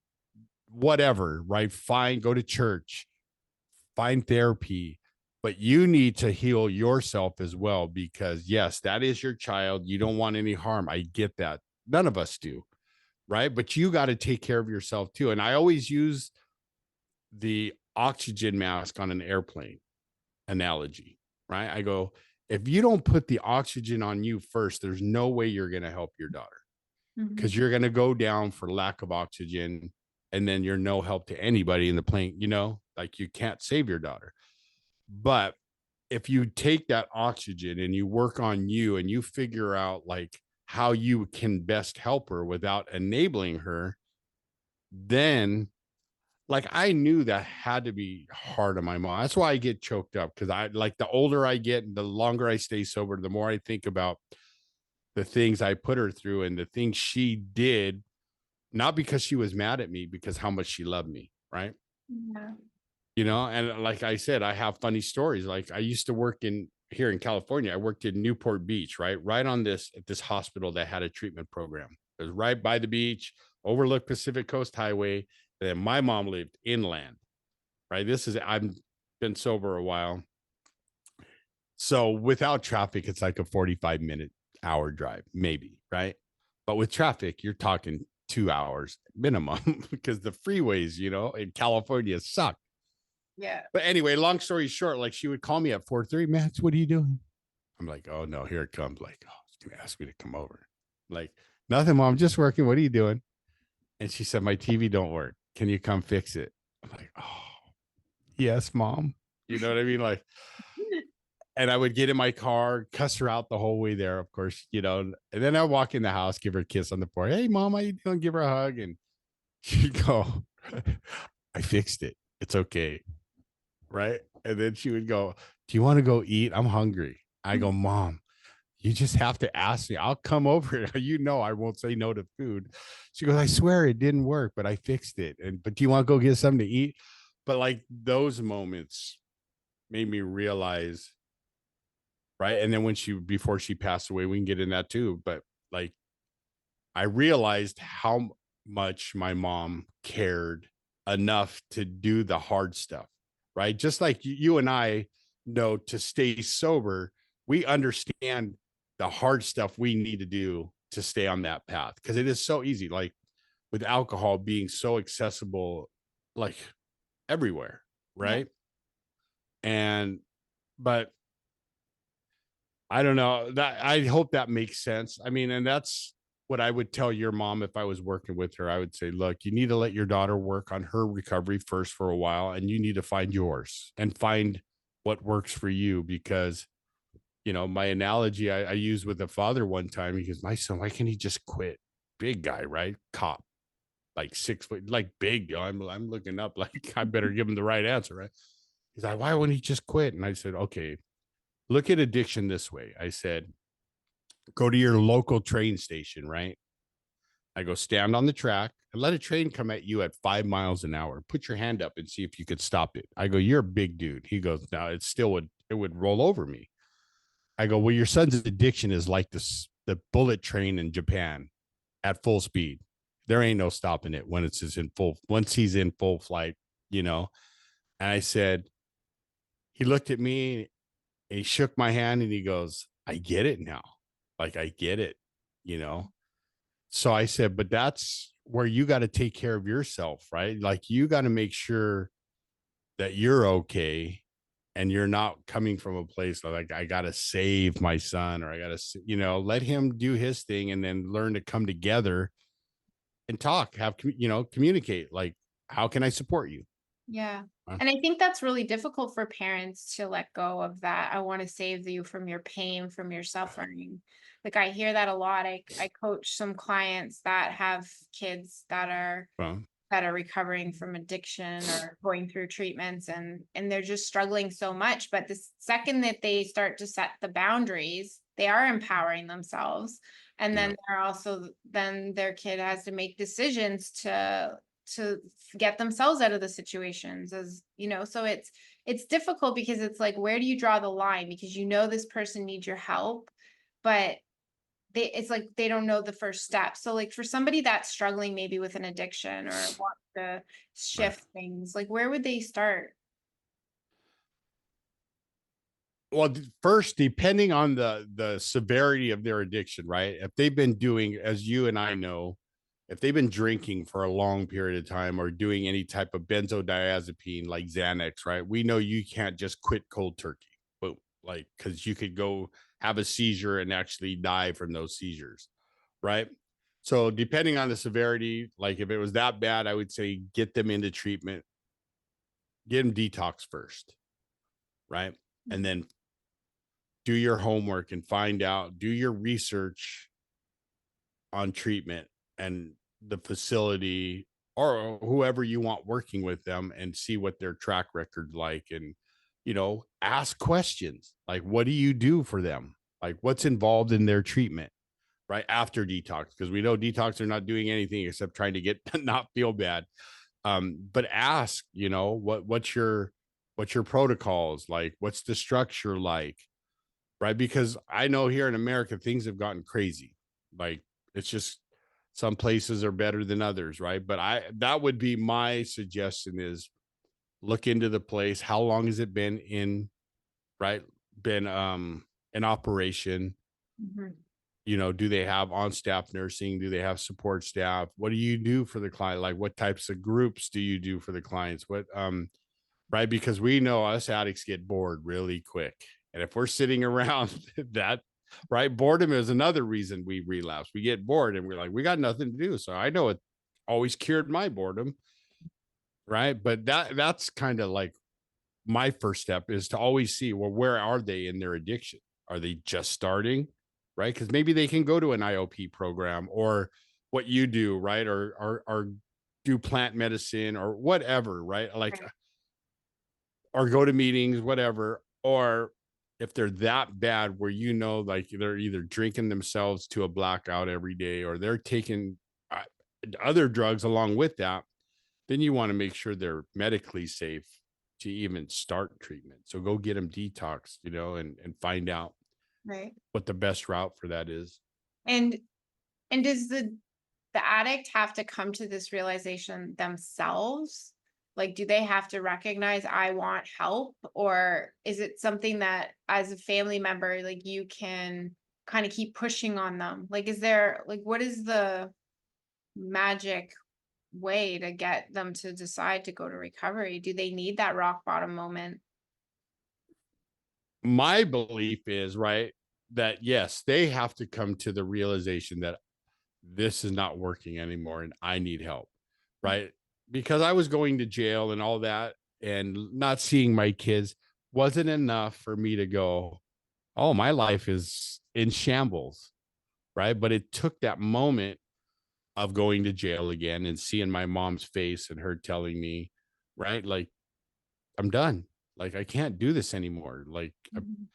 whatever, right? Go to church, find therapy, but you need to heal yourself as well, because yes, that is your child. You don't want any harm. I get that. None of us do, right? But you got to take care of yourself too. And I always use the oxygen mask on an airplane analogy, right? I go, if you don't put the oxygen on you first, there's no way you're going to help your daughter, because you're going to go down for lack of oxygen, and then you're no help to anybody in the plane, like you can't save your daughter. But if you take that oxygen and you work on you and you figure out like how you can best help her without enabling her, then like I knew that had to be hard on my mom. That's why I get choked up, because I like the older I get and the longer I stay sober, the more I think about the things I put her through and the things she did, not because she was mad at me, because how much she loved me, right? Yeah. And like I said, I have funny stories. Like, I used to work here in California. I worked in Newport Beach, right on this hospital that had a treatment program. It was right by the beach, overlooked Pacific Coast Highway. And then my mom lived inland, right? I've been sober a while. So without traffic, it's like a 45-minute hour drive, maybe, right? But with traffic, you're talking 2 hours minimum because the freeways, in California suck. Yeah. But anyway, long story short, like she would call me at 4:30, Max, what are you doing? I'm like, oh no, here it comes. Like, oh, she's gonna ask me to come over. Like, nothing, mom, just working. What are you doing? And she said, my TV don't work. Can you come fix it? I'm like, oh, yes, mom. You know what I mean? Like, and I would get in my car, cuss her out the whole way there, of course, and then I walk in the house, give her a kiss on the forehead. Hey, mom, how you doing? Give her a hug. And she'd go, I fixed it. It's okay. Right. And then she would go, do you want to go eat? I'm hungry. I go, mom, you just have to ask me. I'll come over. I won't say no to food. She goes, I swear it didn't work, but I fixed it. But do you want to go get something to eat? But like those moments made me realize right? And then before she passed away, we can get in that too. But like, I realized how much my mom cared enough to do the hard stuff, right? Just like you and I know to stay sober, we understand the hard stuff we need to do to stay on that path because it is so easy. Like with alcohol being so accessible, like everywhere, Yeah. right? And, but I don't know that I hope that makes sense. I mean, and that's what I would tell your mom if I was working with her. I would say, look, you need to let your daughter work on her recovery first for a while, and you need to find yours and find what works for you. Because, my analogy I used with a father one time, he goes, my son, why can't he just quit? Big guy, right? Cop, like 6 foot, like big. I'm looking up, like I better give him the right answer, right? He's like, why wouldn't he just quit? And I said, okay, look at addiction this way. I said, go to your local train station, right? I go stand on the track and let a train come at you at 5 miles an hour. Put your hand up and see if you could stop it. I go, you're a big dude. He goes, no, it would roll over me. I go, well, your son's addiction is like the bullet train in Japan at full speed. There ain't no stopping it once he's in full flight. And I said, he looked at me and he shook my hand and he goes, I get it now. Like, I get it, you know? So I said, but that's where you got to take care of yourself, right? Like, you got to make sure that you're okay and you're not coming from a place like, I got to save my son or I got to, let him do his thing and then learn to come together and talk, communicate. Like, how can I support you? Yeah. Huh? And I think that's really difficult for parents to let go of that. I want to save you from your pain, from your suffering. Like I hear that a lot. I coach some clients that have kids Well, that are recovering from addiction or going through treatments, and they're just struggling so much. But the second that they start to set the boundaries, they are empowering themselves. And yeah. then then their kid has to make decisions to get themselves out of the situations, as you know. So it's difficult because it's like, where do you draw the line? Because this person needs your help, but it's like they don't know the first step. So like for somebody that's struggling maybe with an addiction or wants to Right. shift things, like where would they start? Well, first, depending on the severity of their addiction, right? If they've been doing, as you and I know, if they've been drinking for a long period of time or doing any type of benzodiazepine like Xanax, right? We know you can't just quit cold turkey, but like, because you could go have a seizure and actually die from those seizures, right? So depending on the severity, like if it was that bad, I would say get them into treatment, get them detox first, right? And then do your homework and do your research on treatment and the facility or whoever you want working with them and see what their track record like, and ask questions like, what do you do for them, like what's involved in their treatment right after detox, because we know detox are not doing anything except trying to get not feel bad. But ask, what's your protocols like, what's the structure like, right? Because I know here in America, things have gotten crazy. Like, it's just some places are better than others, right? But that would be my suggestion is look into the place. How long has it been right? Been in operation? Mhm. Do they have on staff nursing? Do they have support staff? What do you do for the client? Like, what types of groups do you do for the clients? What right? Because we know us addicts get bored really quick. And if we're sitting around that, right, boredom is another reason we relapse. We get bored and we're like, we got nothing to do. So I know it always cured my boredom, right? But that's kind of like my first step is to always see, well, where are they in their addiction? Are they just starting? Right? Because maybe they can go to an IOP program or what you do, right? Or do plant medicine or whatever, right? Like, Right. or go to meetings, whatever. Or if they're that bad where like they're either drinking themselves to a blackout every day or they're taking uh, other drugs along with that, then you want to make sure they're medically safe to even start treatment. So go get them detoxed, and find out. Right. what the best route for that is. And does the addict have to come to this realization themselves? Like, do they have to recognize I want help? Or is it something that as a family member, like you can kind of keep pushing on them? Like, is there like what is the magic way to get them to decide to go to recovery? Do they need that rock bottom moment? My belief is, right, that yes, they have to come to the realization that this is not working anymore and I need help, right? Because I was going to jail and all that, and not seeing my kids wasn't enough for me to go, oh, my life is in shambles, right? But it took that moment of going to jail again and seeing my mom's face and her telling me, right, like, I'm done. Like, I can't do this anymore. Like, Mhm.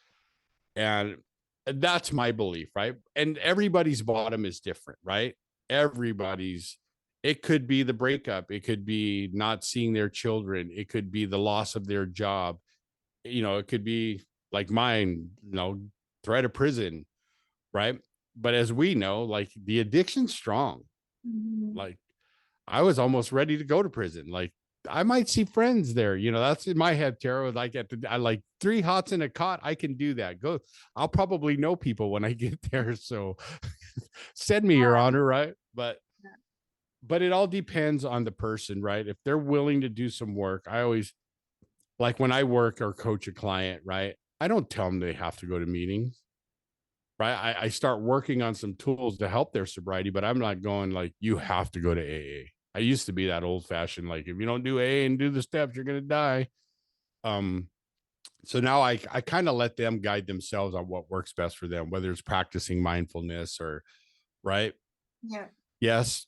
and that's my belief, right? And everybody's bottom is different, right? Everybody's, it could be the breakup, it could be not seeing their children, it could be the loss of their job, it could be like mine, threat of prison, right? But as we know, like, the addiction's strong. Mhm. Like, I was almost ready to go to prison. Like, I might see friends there. That's in my head, Tara. Like, I like 3 hots in a cot. I can do that. Go. I'll probably know people when I get there. So send me, Your Honor. Right. But it all depends on the person, right? If they're willing to do some work, I always, like, when I work or coach a client, right? I don't tell them they have to go to meetings, right? I start working on some tools to help their sobriety, but I'm not going like, you have to go to AA. I used to be that old fashioned, like, if you don't do AA and do the steps, you're going to die. Um, so now I kind of let them guide themselves on what works best for them, whether it's practicing mindfulness or, right. Yeah. Yes,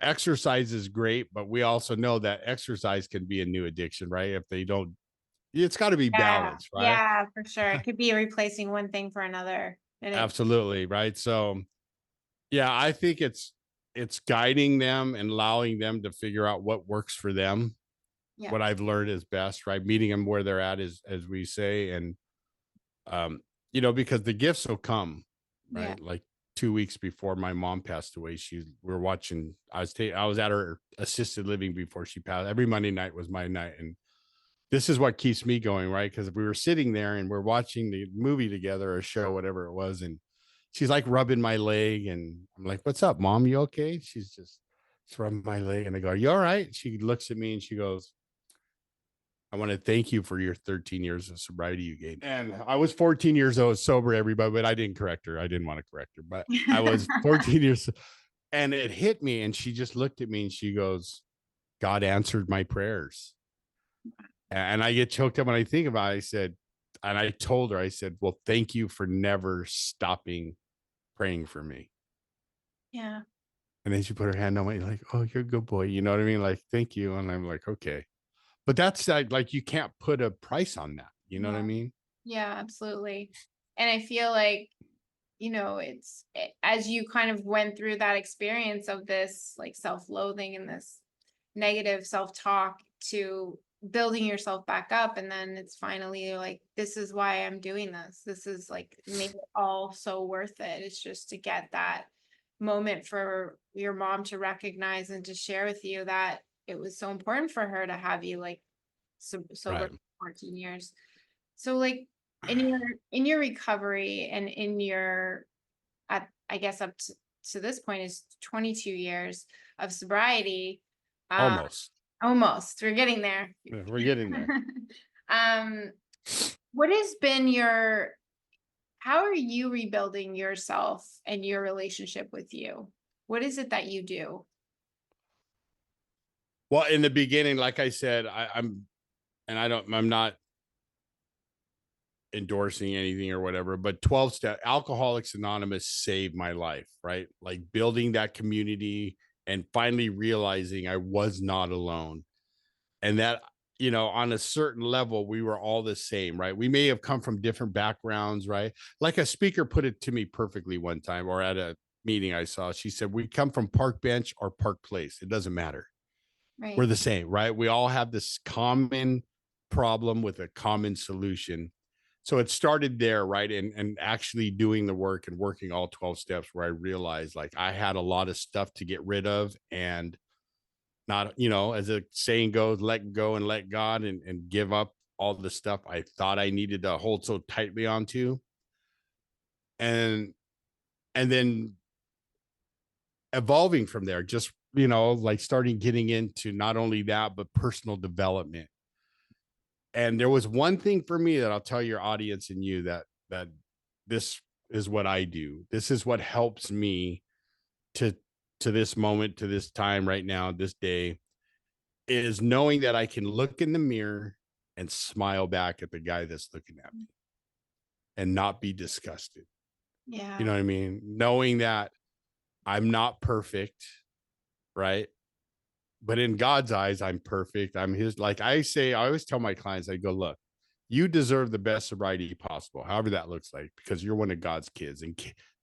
exercise is great, but we also know that exercise can be a new addiction, right? If they don't, it's got to be Yeah. balanced, right? Yeah, for sure. It could be replacing one thing for another. And it, Absolutely. Right. So yeah, I think it's guiding them and allowing them to figure out what works for them. yeah. What I've learned is best, right? Meeting them where they're at, is, as we say, and um, because the gifts will come, Yeah. right? Like 2 weeks before my mom passed away, we were watching. I was at her assisted living before she passed. Every Monday night was my night, and this is what keeps me going, right? Because we were sitting there and we're watching the movie together, or show, whatever it was, and she's like rubbing my leg, and I'm like, "What's up, Mom? You okay?" She's just rubbing my leg, and I go, "Are you all right?" She looks at me and she goes, "I want to thank you for your 13 years of sobriety you gave." And I was 14 years old sober, everybody, but I didn't correct her. I didn't want to correct her, but I was 14 years, and it hit me, and she just looked at me and she goes, "God answered my prayers." And I get choked up when I think about it. And I told her, I said, "Well, thank you for never stopping praying for me." Yeah. And then she put her hand on me, like, "Oh, you're a good boy." You know what I mean? Like, thank you. And I'm like, okay. But that's like you can't put a price on that. You know what I Yeah. mean? Yeah, absolutely. And I feel like, as you kind of went through that experience of this like self-loathing and this negative self-talk to building yourself back up, and then it's finally like, this is why I'm doing this. This is like made it all so worth it. It's just to get that moment for your mom to recognize and to share with you that it was so important for her to have you like sober Right. for 14 years. So like in your recovery and in your I guess up to this point is 22 years of sobriety. Uh Almost. almost. We're getting there. Yeah, we're getting there. um what has been your how are you rebuilding yourself and your relationship with you? What is it that you do? Well, in the beginning, like I said, I'm not endorsing anything or whatever, but 12 step Alcoholics Anonymous saved my life, right? Like, building that community and finally realizing I was not alone. And that, on a certain level, we were all the same, right? We may have come from different backgrounds, right? Like, a speaker put it to me perfectly one time, or at a meeting I saw, she said, "We come from Park Bench or Park Place. It doesn't matter. We're Right. the same, right? We all have this common problem with a common solution. So it started there, right? And actually doing the work and working all 12 steps, where I realized like I had a lot of stuff to get rid of, and not, as the saying goes, let go and let God, and give up all the stuff I thought I needed to hold so tightly onto. And then evolving from there, just, like starting getting into not only that, but personal development. And there was one thing for me that I'll tell your audience and you, that this is what I do. This is what helps me to this moment, to this time right now, this day, is knowing that I can look in the mirror and smile back at the guy that's looking at me and not be disgusted. Yeah. You know what I mean? Knowing that I'm not perfect, right? But in God's eyes, I'm perfect. I'm his. Like I say, I always tell my clients, I go, look, you deserve the best sobriety possible, however that looks like, because you're one of God's kids, and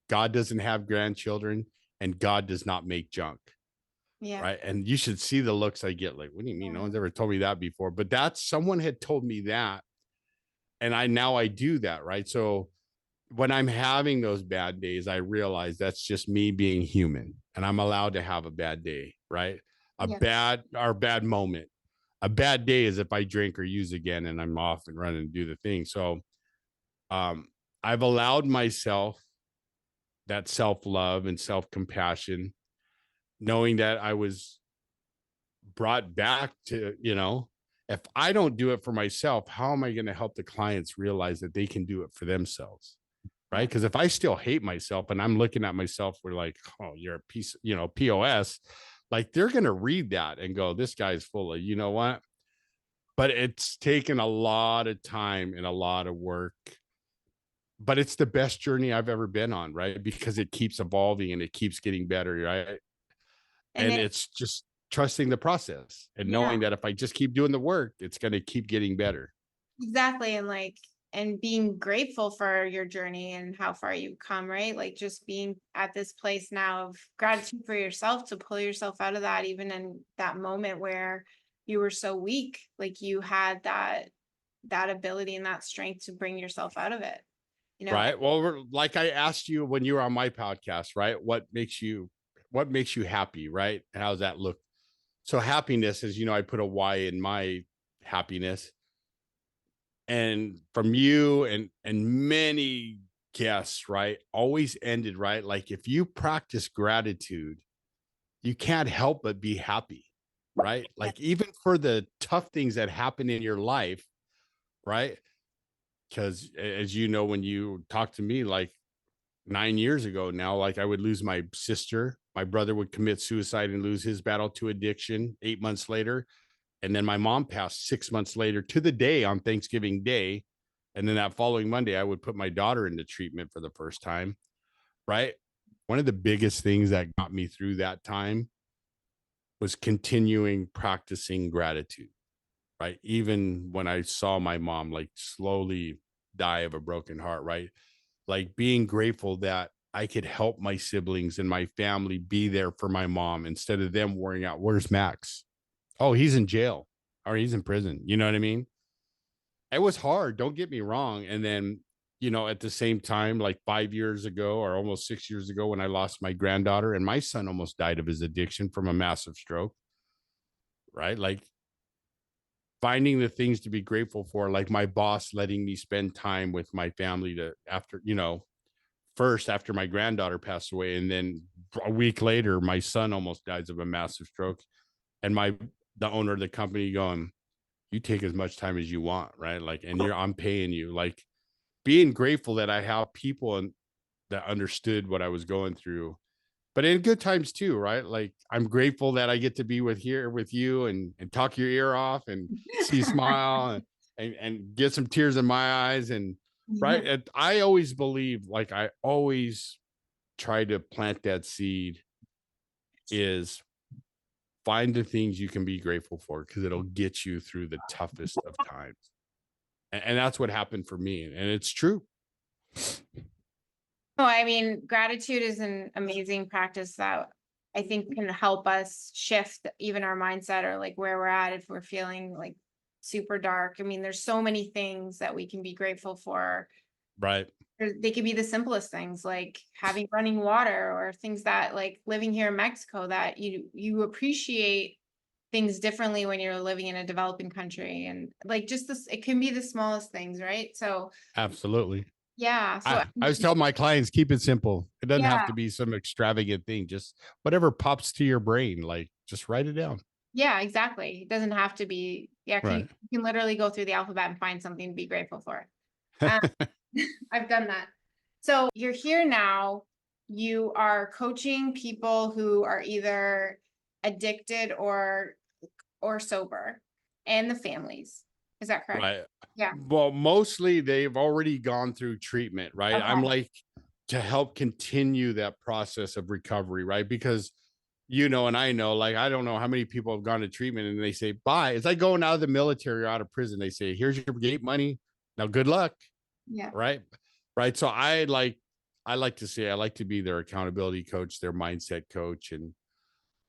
God doesn't have grandchildren, and God does not make junk. Yeah. Right. And you should see the looks I get. Like, what do you mean? No one's ever told me that before. But that's, someone had told me that. And I do that. Right. So when I'm having those bad days, I realize that's just me being human, and I'm allowed to have a bad day. Right. Yeah. Bad moment. A bad day is if I drink or use again and I'm off and run and do the thing. So I've allowed myself that self-love and self-compassion, knowing that I was brought back to, if I don't do it for myself, how am I going to help the clients realize that they can do it for themselves? Right. Because if I still hate myself and I'm looking at myself, we're like, oh, you're a piece, POS, like they're going to read that and go, this guy's full of, you know what? But it's taken a lot of time and a lot of work. But it's the best journey I've ever been on, right? Because it keeps evolving and it keeps getting better, right? And And it's just trusting the process and knowing that if I just keep doing the work, it's going to keep getting better. exactly. And being grateful for your journey and how far you've come, right? Like just being at this place now of gratitude for yourself to pull yourself out of that, even in that moment where you were so weak, like you had that ability and that strength to bring yourself out of it. Right. Well, like I asked you when you were on my podcast, right? What makes you happy, right? How does that look? So happiness is, I put a Y in my happiness. And from you and many guests, right, always ended, right? Like if you practice gratitude, you can't help but be happy, right? Like even for the tough things that happen in your life, right? Because as you know, when you talk to me like 9 years ago now, like I would lose my sister, my brother would commit suicide and lose his battle to addiction 8 months later. And then my mom passed 6 months later to the day on Thanksgiving Day. And then that following Monday, I would put my daughter into treatment for the first time. Right. One of the biggest things that got me through that time was continuing practicing gratitude. Right. Even when I saw my mom like slowly die of a broken heart, right? Like being grateful that I could help my siblings and my family be there for my mom instead of them worrying out, where's Max? Oh, he's in jail or he's in prison. You know what I mean? It was hard. Don't get me wrong. And then, at the same time, like 5 years ago or almost 6 years ago, when I lost my granddaughter and my son almost died of his addiction from a massive stroke, right? Like finding the things to be grateful for, like my boss letting me spend time with my family to after, first after my granddaughter passed away. And then a week later, my son almost dies of a massive stroke. And the owner of the company going, you take as much time as you want, right? Like, and I'm paying you. Like being grateful that I have people that understood what I was going through, but in good times too, right? Like I'm grateful that I get to be here with you and talk your ear off and see you smile and get some tears in my eyes. And right. And I always believe, like I always try to plant that seed, is find the things you can be grateful for, because it'll get you through the toughest of times. And that's what happened for me. And it's true. No, I mean, gratitude is an amazing practice that I think can help us shift even our mindset or like where we're at if we're feeling like super dark. I mean, there's so many things that we can be grateful for. Right. They could be the simplest things, like having running water, or things that, like, living here in Mexico, that you appreciate things differently when you're living in a developing country. And like, just this, it can be the smallest things, right? So Absolutely. yeah. So I always tell my clients, keep it simple. It doesn't have yeah. to be some extravagant thing. Just whatever pops to your brain, like just write it down. Yeah, exactly. It doesn't have to be, yeah, Right. you can literally go through the alphabet and find something to be grateful for. Um, I've done that. So you're here now. You are coaching people who are either addicted or sober, and the families. Is that correct? Right. Yeah. Well, mostly they've already gone through treatment, right? I'm Okay. like to help continue that process of recovery, right? Because you know, and I know, like, I don't know how many people have gone to treatment and they say, bye. It's like going out of the military or out of prison. They say, here's your gate money. Now, good luck. Yeah. Right. Right. So I like to say, I like to be their accountability coach, their mindset coach, and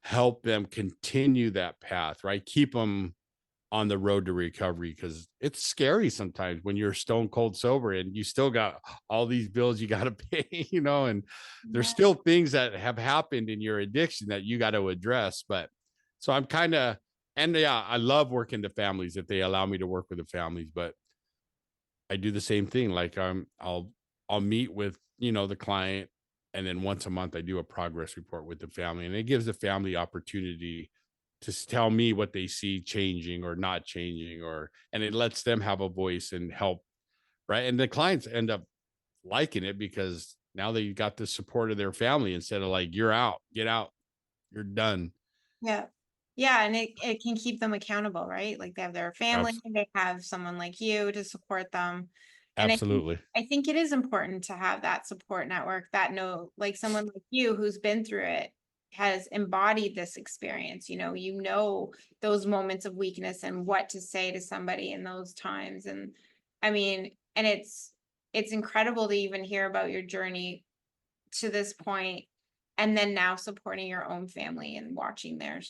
help them continue that path, right? Keep them on the road to recovery, because it's scary sometimes when you're stone cold sober and you still got all these bills you got to pay, you know, and there's Yeah. still things that have happened in your addiction that you got to address. But so I'm kind of, and yeah, I love working the families if they allow me to work with the families, but I do the same thing. Like I'll meet with, you know, the client, and then once a month I do a progress report with the family, and it gives the family opportunity to tell me what they see changing or not changing, or and it lets them have a voice and help, right? And the clients end up liking it because now they got the support of their family instead of like, you're out, get out, you're done. Yeah. Yeah. And it can keep them accountable, right? Like, they have their family, Abs- they have someone like you to support them. And Absolutely. I think it is important to have that support network, that like someone like you who's been through it, has embodied this experience. You know those moments of weakness and what to say to somebody in those times. And I mean, and it's incredible to even hear about your journey to this point, and then now supporting your own family and watching their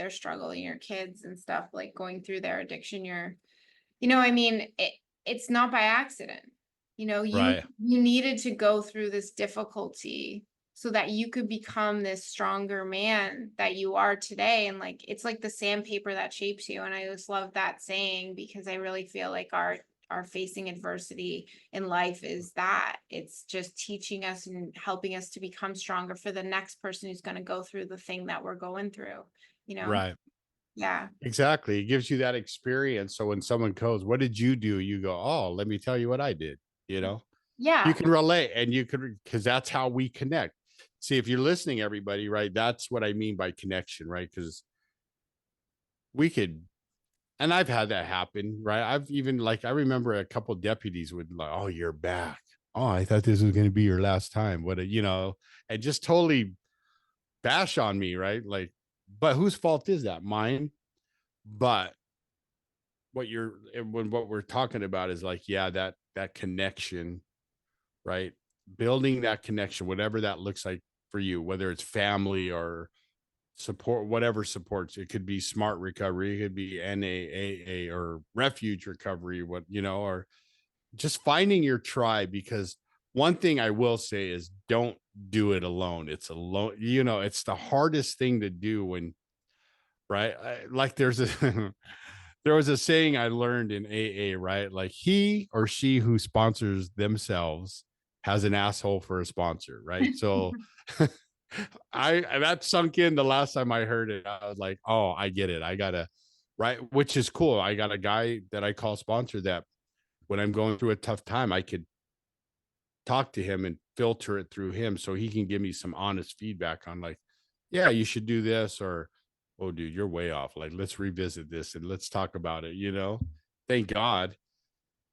struggle, and your kids and stuff, like going through their addiction. I mean, it's not by accident. You Right. needed to go through this difficulty so that you could become this stronger man that you are today. And like, it's like the sandpaper that shapes you. And I just love that saying, because I really feel like our facing adversity in life is that it's just teaching us and helping us to become stronger for the next person who's going to go through the thing that we're going through, you know? Right. Yeah. Exactly. It gives you that experience. So when someone goes, what did you do? You go, oh, let me tell you what I did. You know, you Yeah. can relate, and you could, because that's how we connect. See, if you're listening, everybody, right? That's what I mean by connection, right? Because we could, and I've had that happen, right? I've even, like, I remember a couple deputies would like, oh, you're back. Oh, I thought this was going to be your last time. What a, and just totally bash on me, right? Like, but whose fault is that? Mine. But what we're talking about is like, yeah, that connection, right? Building that connection, whatever that looks like for you, whether it's family or support, whatever supports. It could be smart recovery, it could be NAAA or refuge recovery, or just finding your tribe. Because one thing I will say is, don't do it alone. It's alone, it's the hardest thing to do when, right? Like there's a there was a saying I learned in AA, right? Like, he or she who sponsors themselves has an asshole for a sponsor, right? So I that sunk in the last time I heard it. I was like, oh, I get it. I gotta, right, which is cool. I got a guy that I call sponsor that when I'm going through a tough time, I could talk to him and filter it through him so he can give me some honest feedback on, like, yeah, you should do this, or, oh, dude, you're way off. Like, let's revisit this and let's talk about it. Thank God.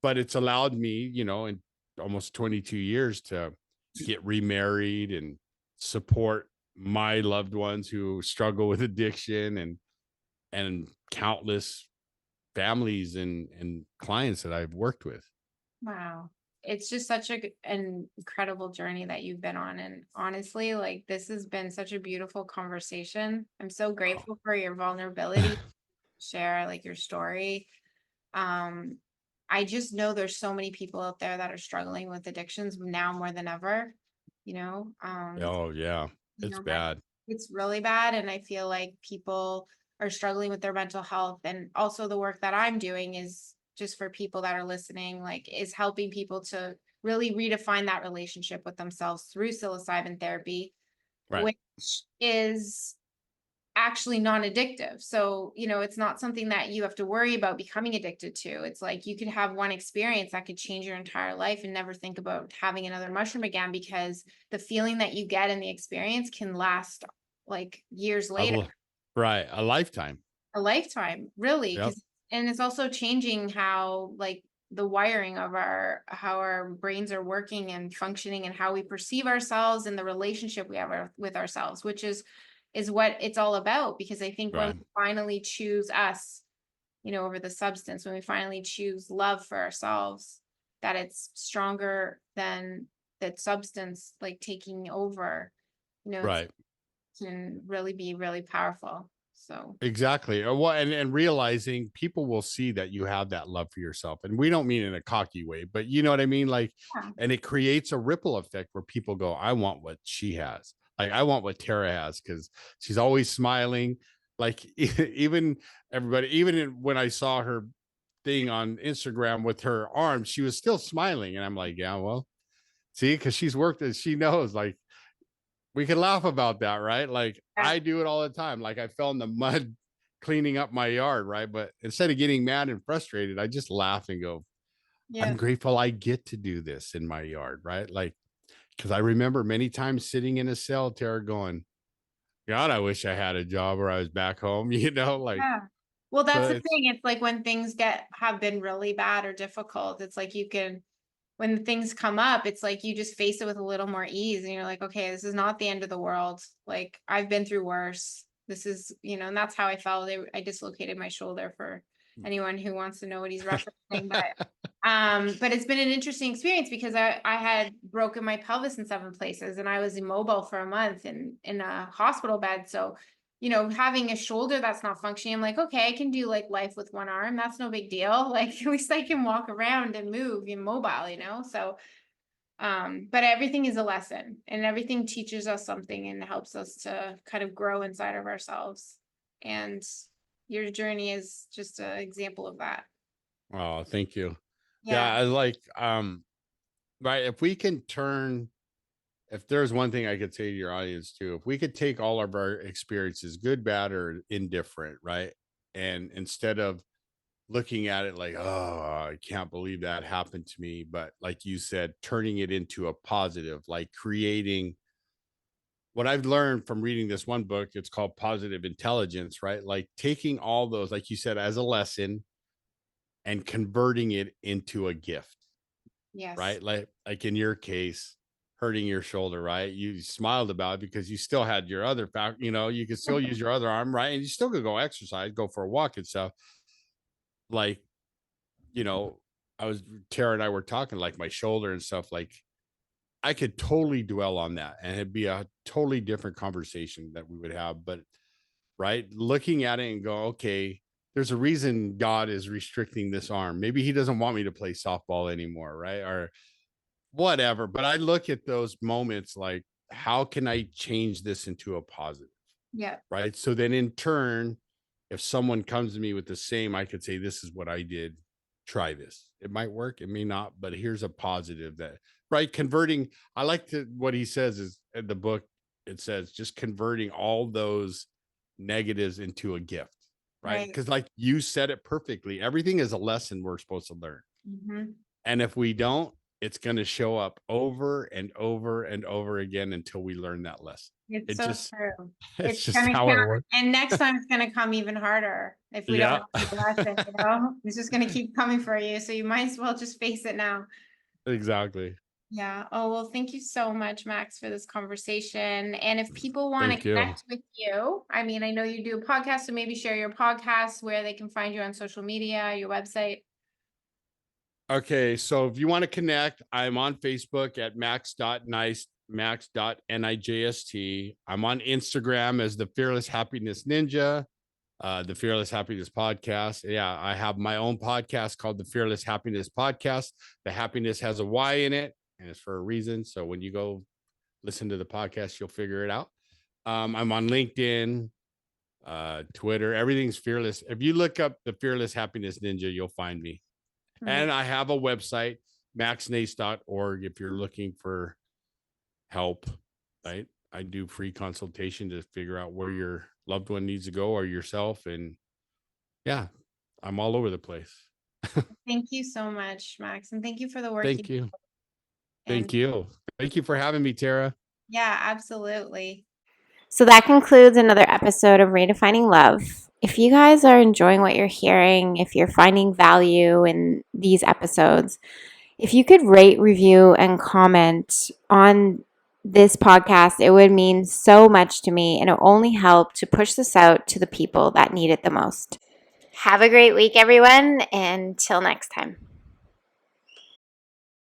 But it's allowed me, in almost 22 years to get remarried and support my loved ones who struggle with addiction, and countless families and clients that I've worked with. Wow. It's just such an incredible journey that you've been on. And honestly, like, this has been such a beautiful conversation. I'm so Oh. grateful for your vulnerability, share like your story. I just know there's so many people out there that are struggling with addictions now more than ever, you know. Oh yeah, You it's know, my bad. it's really bad, and I feel like people are struggling with their mental health, and also the work that I'm doing is just for people that are listening, like, is helping people to really redefine that relationship with themselves through psilocybin therapy, Right. which is actually non-addictive. So, it's not something that you have to worry about becoming addicted to. It's like you could have one experience that could change your entire life and never think about having another mushroom again, because the feeling that you get in the experience can last like years A later, l- right. A lifetime. a lifetime, really. Yep. Because and it's also changing how, like, the wiring of how our brains are working and functioning, and how we perceive ourselves and the relationship we have with ourselves, which is what it's all about. Because I think when Right. we finally choose us, over the substance, when we finally choose love for ourselves, that it's stronger than that substance, like, taking over. It's Right. can really be really powerful. So Exactly. Well, and realizing people will see that you have that love for yourself. And we don't mean in a cocky way, but you know what I mean? Like, yeah, and it creates a ripple effect where people go, I want what she has. Like, I want what Tara has because she's always smiling. Like, even everybody, when I saw her thing on Instagram with her arms, she was still smiling. And I'm like, yeah, well, see, because she's worked and she knows, like, we can laugh about that, right? Like yeah, I do it all the time. Like I fell in the mud cleaning up my yard, right? But instead of getting mad and frustrated, I just laugh and go, yeah, I'm grateful I get to do this in my yard, right? Like, because I remember many times sitting in a cell, Tara, going, God, I wish I had a job or I was back home, like, yeah. Well, so that's the it's, thing. It's like when things have been really bad or difficult, it's like you can, when things come up, it's like you just face it with a little more ease, and you're like, okay, this is not the end of the world. Like, I've been through worse. This is, and that's how I felt. I dislocated my shoulder, for anyone who wants to know what he's referencing. But it's been an interesting experience because I had broken my pelvis in 7 places, and I was immobile for a month in a hospital bed. So, having a shoulder that's not functioning, I'm like, okay, I can do like life with one arm. That's no big deal. Like, at least I can walk around and move immobile. So, but everything is a lesson, and everything teaches us something and helps us to kind of grow inside of ourselves. And your journey is just an example of that. oh, thank you. Yeah. Yeah. I like, right. If there's one thing I could say to your audience too, if we could take all of our experiences, good, bad, or indifferent, right? And instead of looking at it like, oh, I can't believe that happened to me, but like you said, turning it into a positive, like creating what I've learned from reading this one book, it's called Positive Intelligence, right? Like taking all those, like you said, as a lesson and converting it into a gift, Yes. right? Like in your case, hurting your shoulder, right? You smiled about it because you still had your other fact, you could still use your other arm, right? And you still could go exercise, go for a walk and stuff. Like, you know, I was Tara and I were talking like my shoulder and stuff. Like I could totally dwell on that and it'd be a totally different conversation that we would have. But right, looking at it and go, okay, there's a reason God is restricting this arm. Maybe he doesn't want me to play softball anymore, right? Or whatever. But I look at those moments like, how can I change this into a positive? Yeah. Right. So then in turn, if someone comes to me with the same, I could say, this is what I did. Try this. It might work, it may not, but here's a positive that, right. Converting, I like to, what he says is in the book, it says just converting all those negatives into a gift, right? Right. Because like you said it perfectly, everything is a lesson we're supposed to learn. Hmm. And if we don't, it's going to show up over and over and over again until we learn that lesson. It's It so just, true. it's It's just gonna how it come, works. and next time it's gonna come even harder if we don't Yeah, learn the lesson. It's just gonna keep coming for you. So you might as well just face it now. exactly. Yeah. Oh, well, thank you so much, Max, for this conversation. And if people want to Thank you. connect with you, I mean, I know you do a podcast, so maybe share your podcast, where they can find you on social media, your website. Okay, so if you want to connect, I'm on Facebook at max.nijst, max.nijst. I'm on Instagram as the Fearless Happiness Ninja. the Fearless Happiness Podcast. Yeah, I have my own podcast called the Fearless Happiness Podcast. The happiness has a Y in it, and it's for a reason. So when you go listen to the podcast, you'll figure it out. I'm on LinkedIn, Twitter, everything's Fearless. If you look up the Fearless Happiness Ninja, you'll find me. And I have a website, maxnijst.org, if you're looking for help, right? I do free consultation to figure out where your loved one needs to go or yourself. And yeah, I'm all over the place. Thank you so much, Max. And thank you for the work Thank you. do. Thank you. Thank you for having me, Tara. Yeah, absolutely. So that concludes another episode of Redefining Love. If you guys are enjoying what you're hearing, if you're finding value in these episodes, if you could rate, review, and comment on this podcast, it would mean so much to me, and it will only help to push this out to the people that need it the most. Have a great week, everyone, and till next time.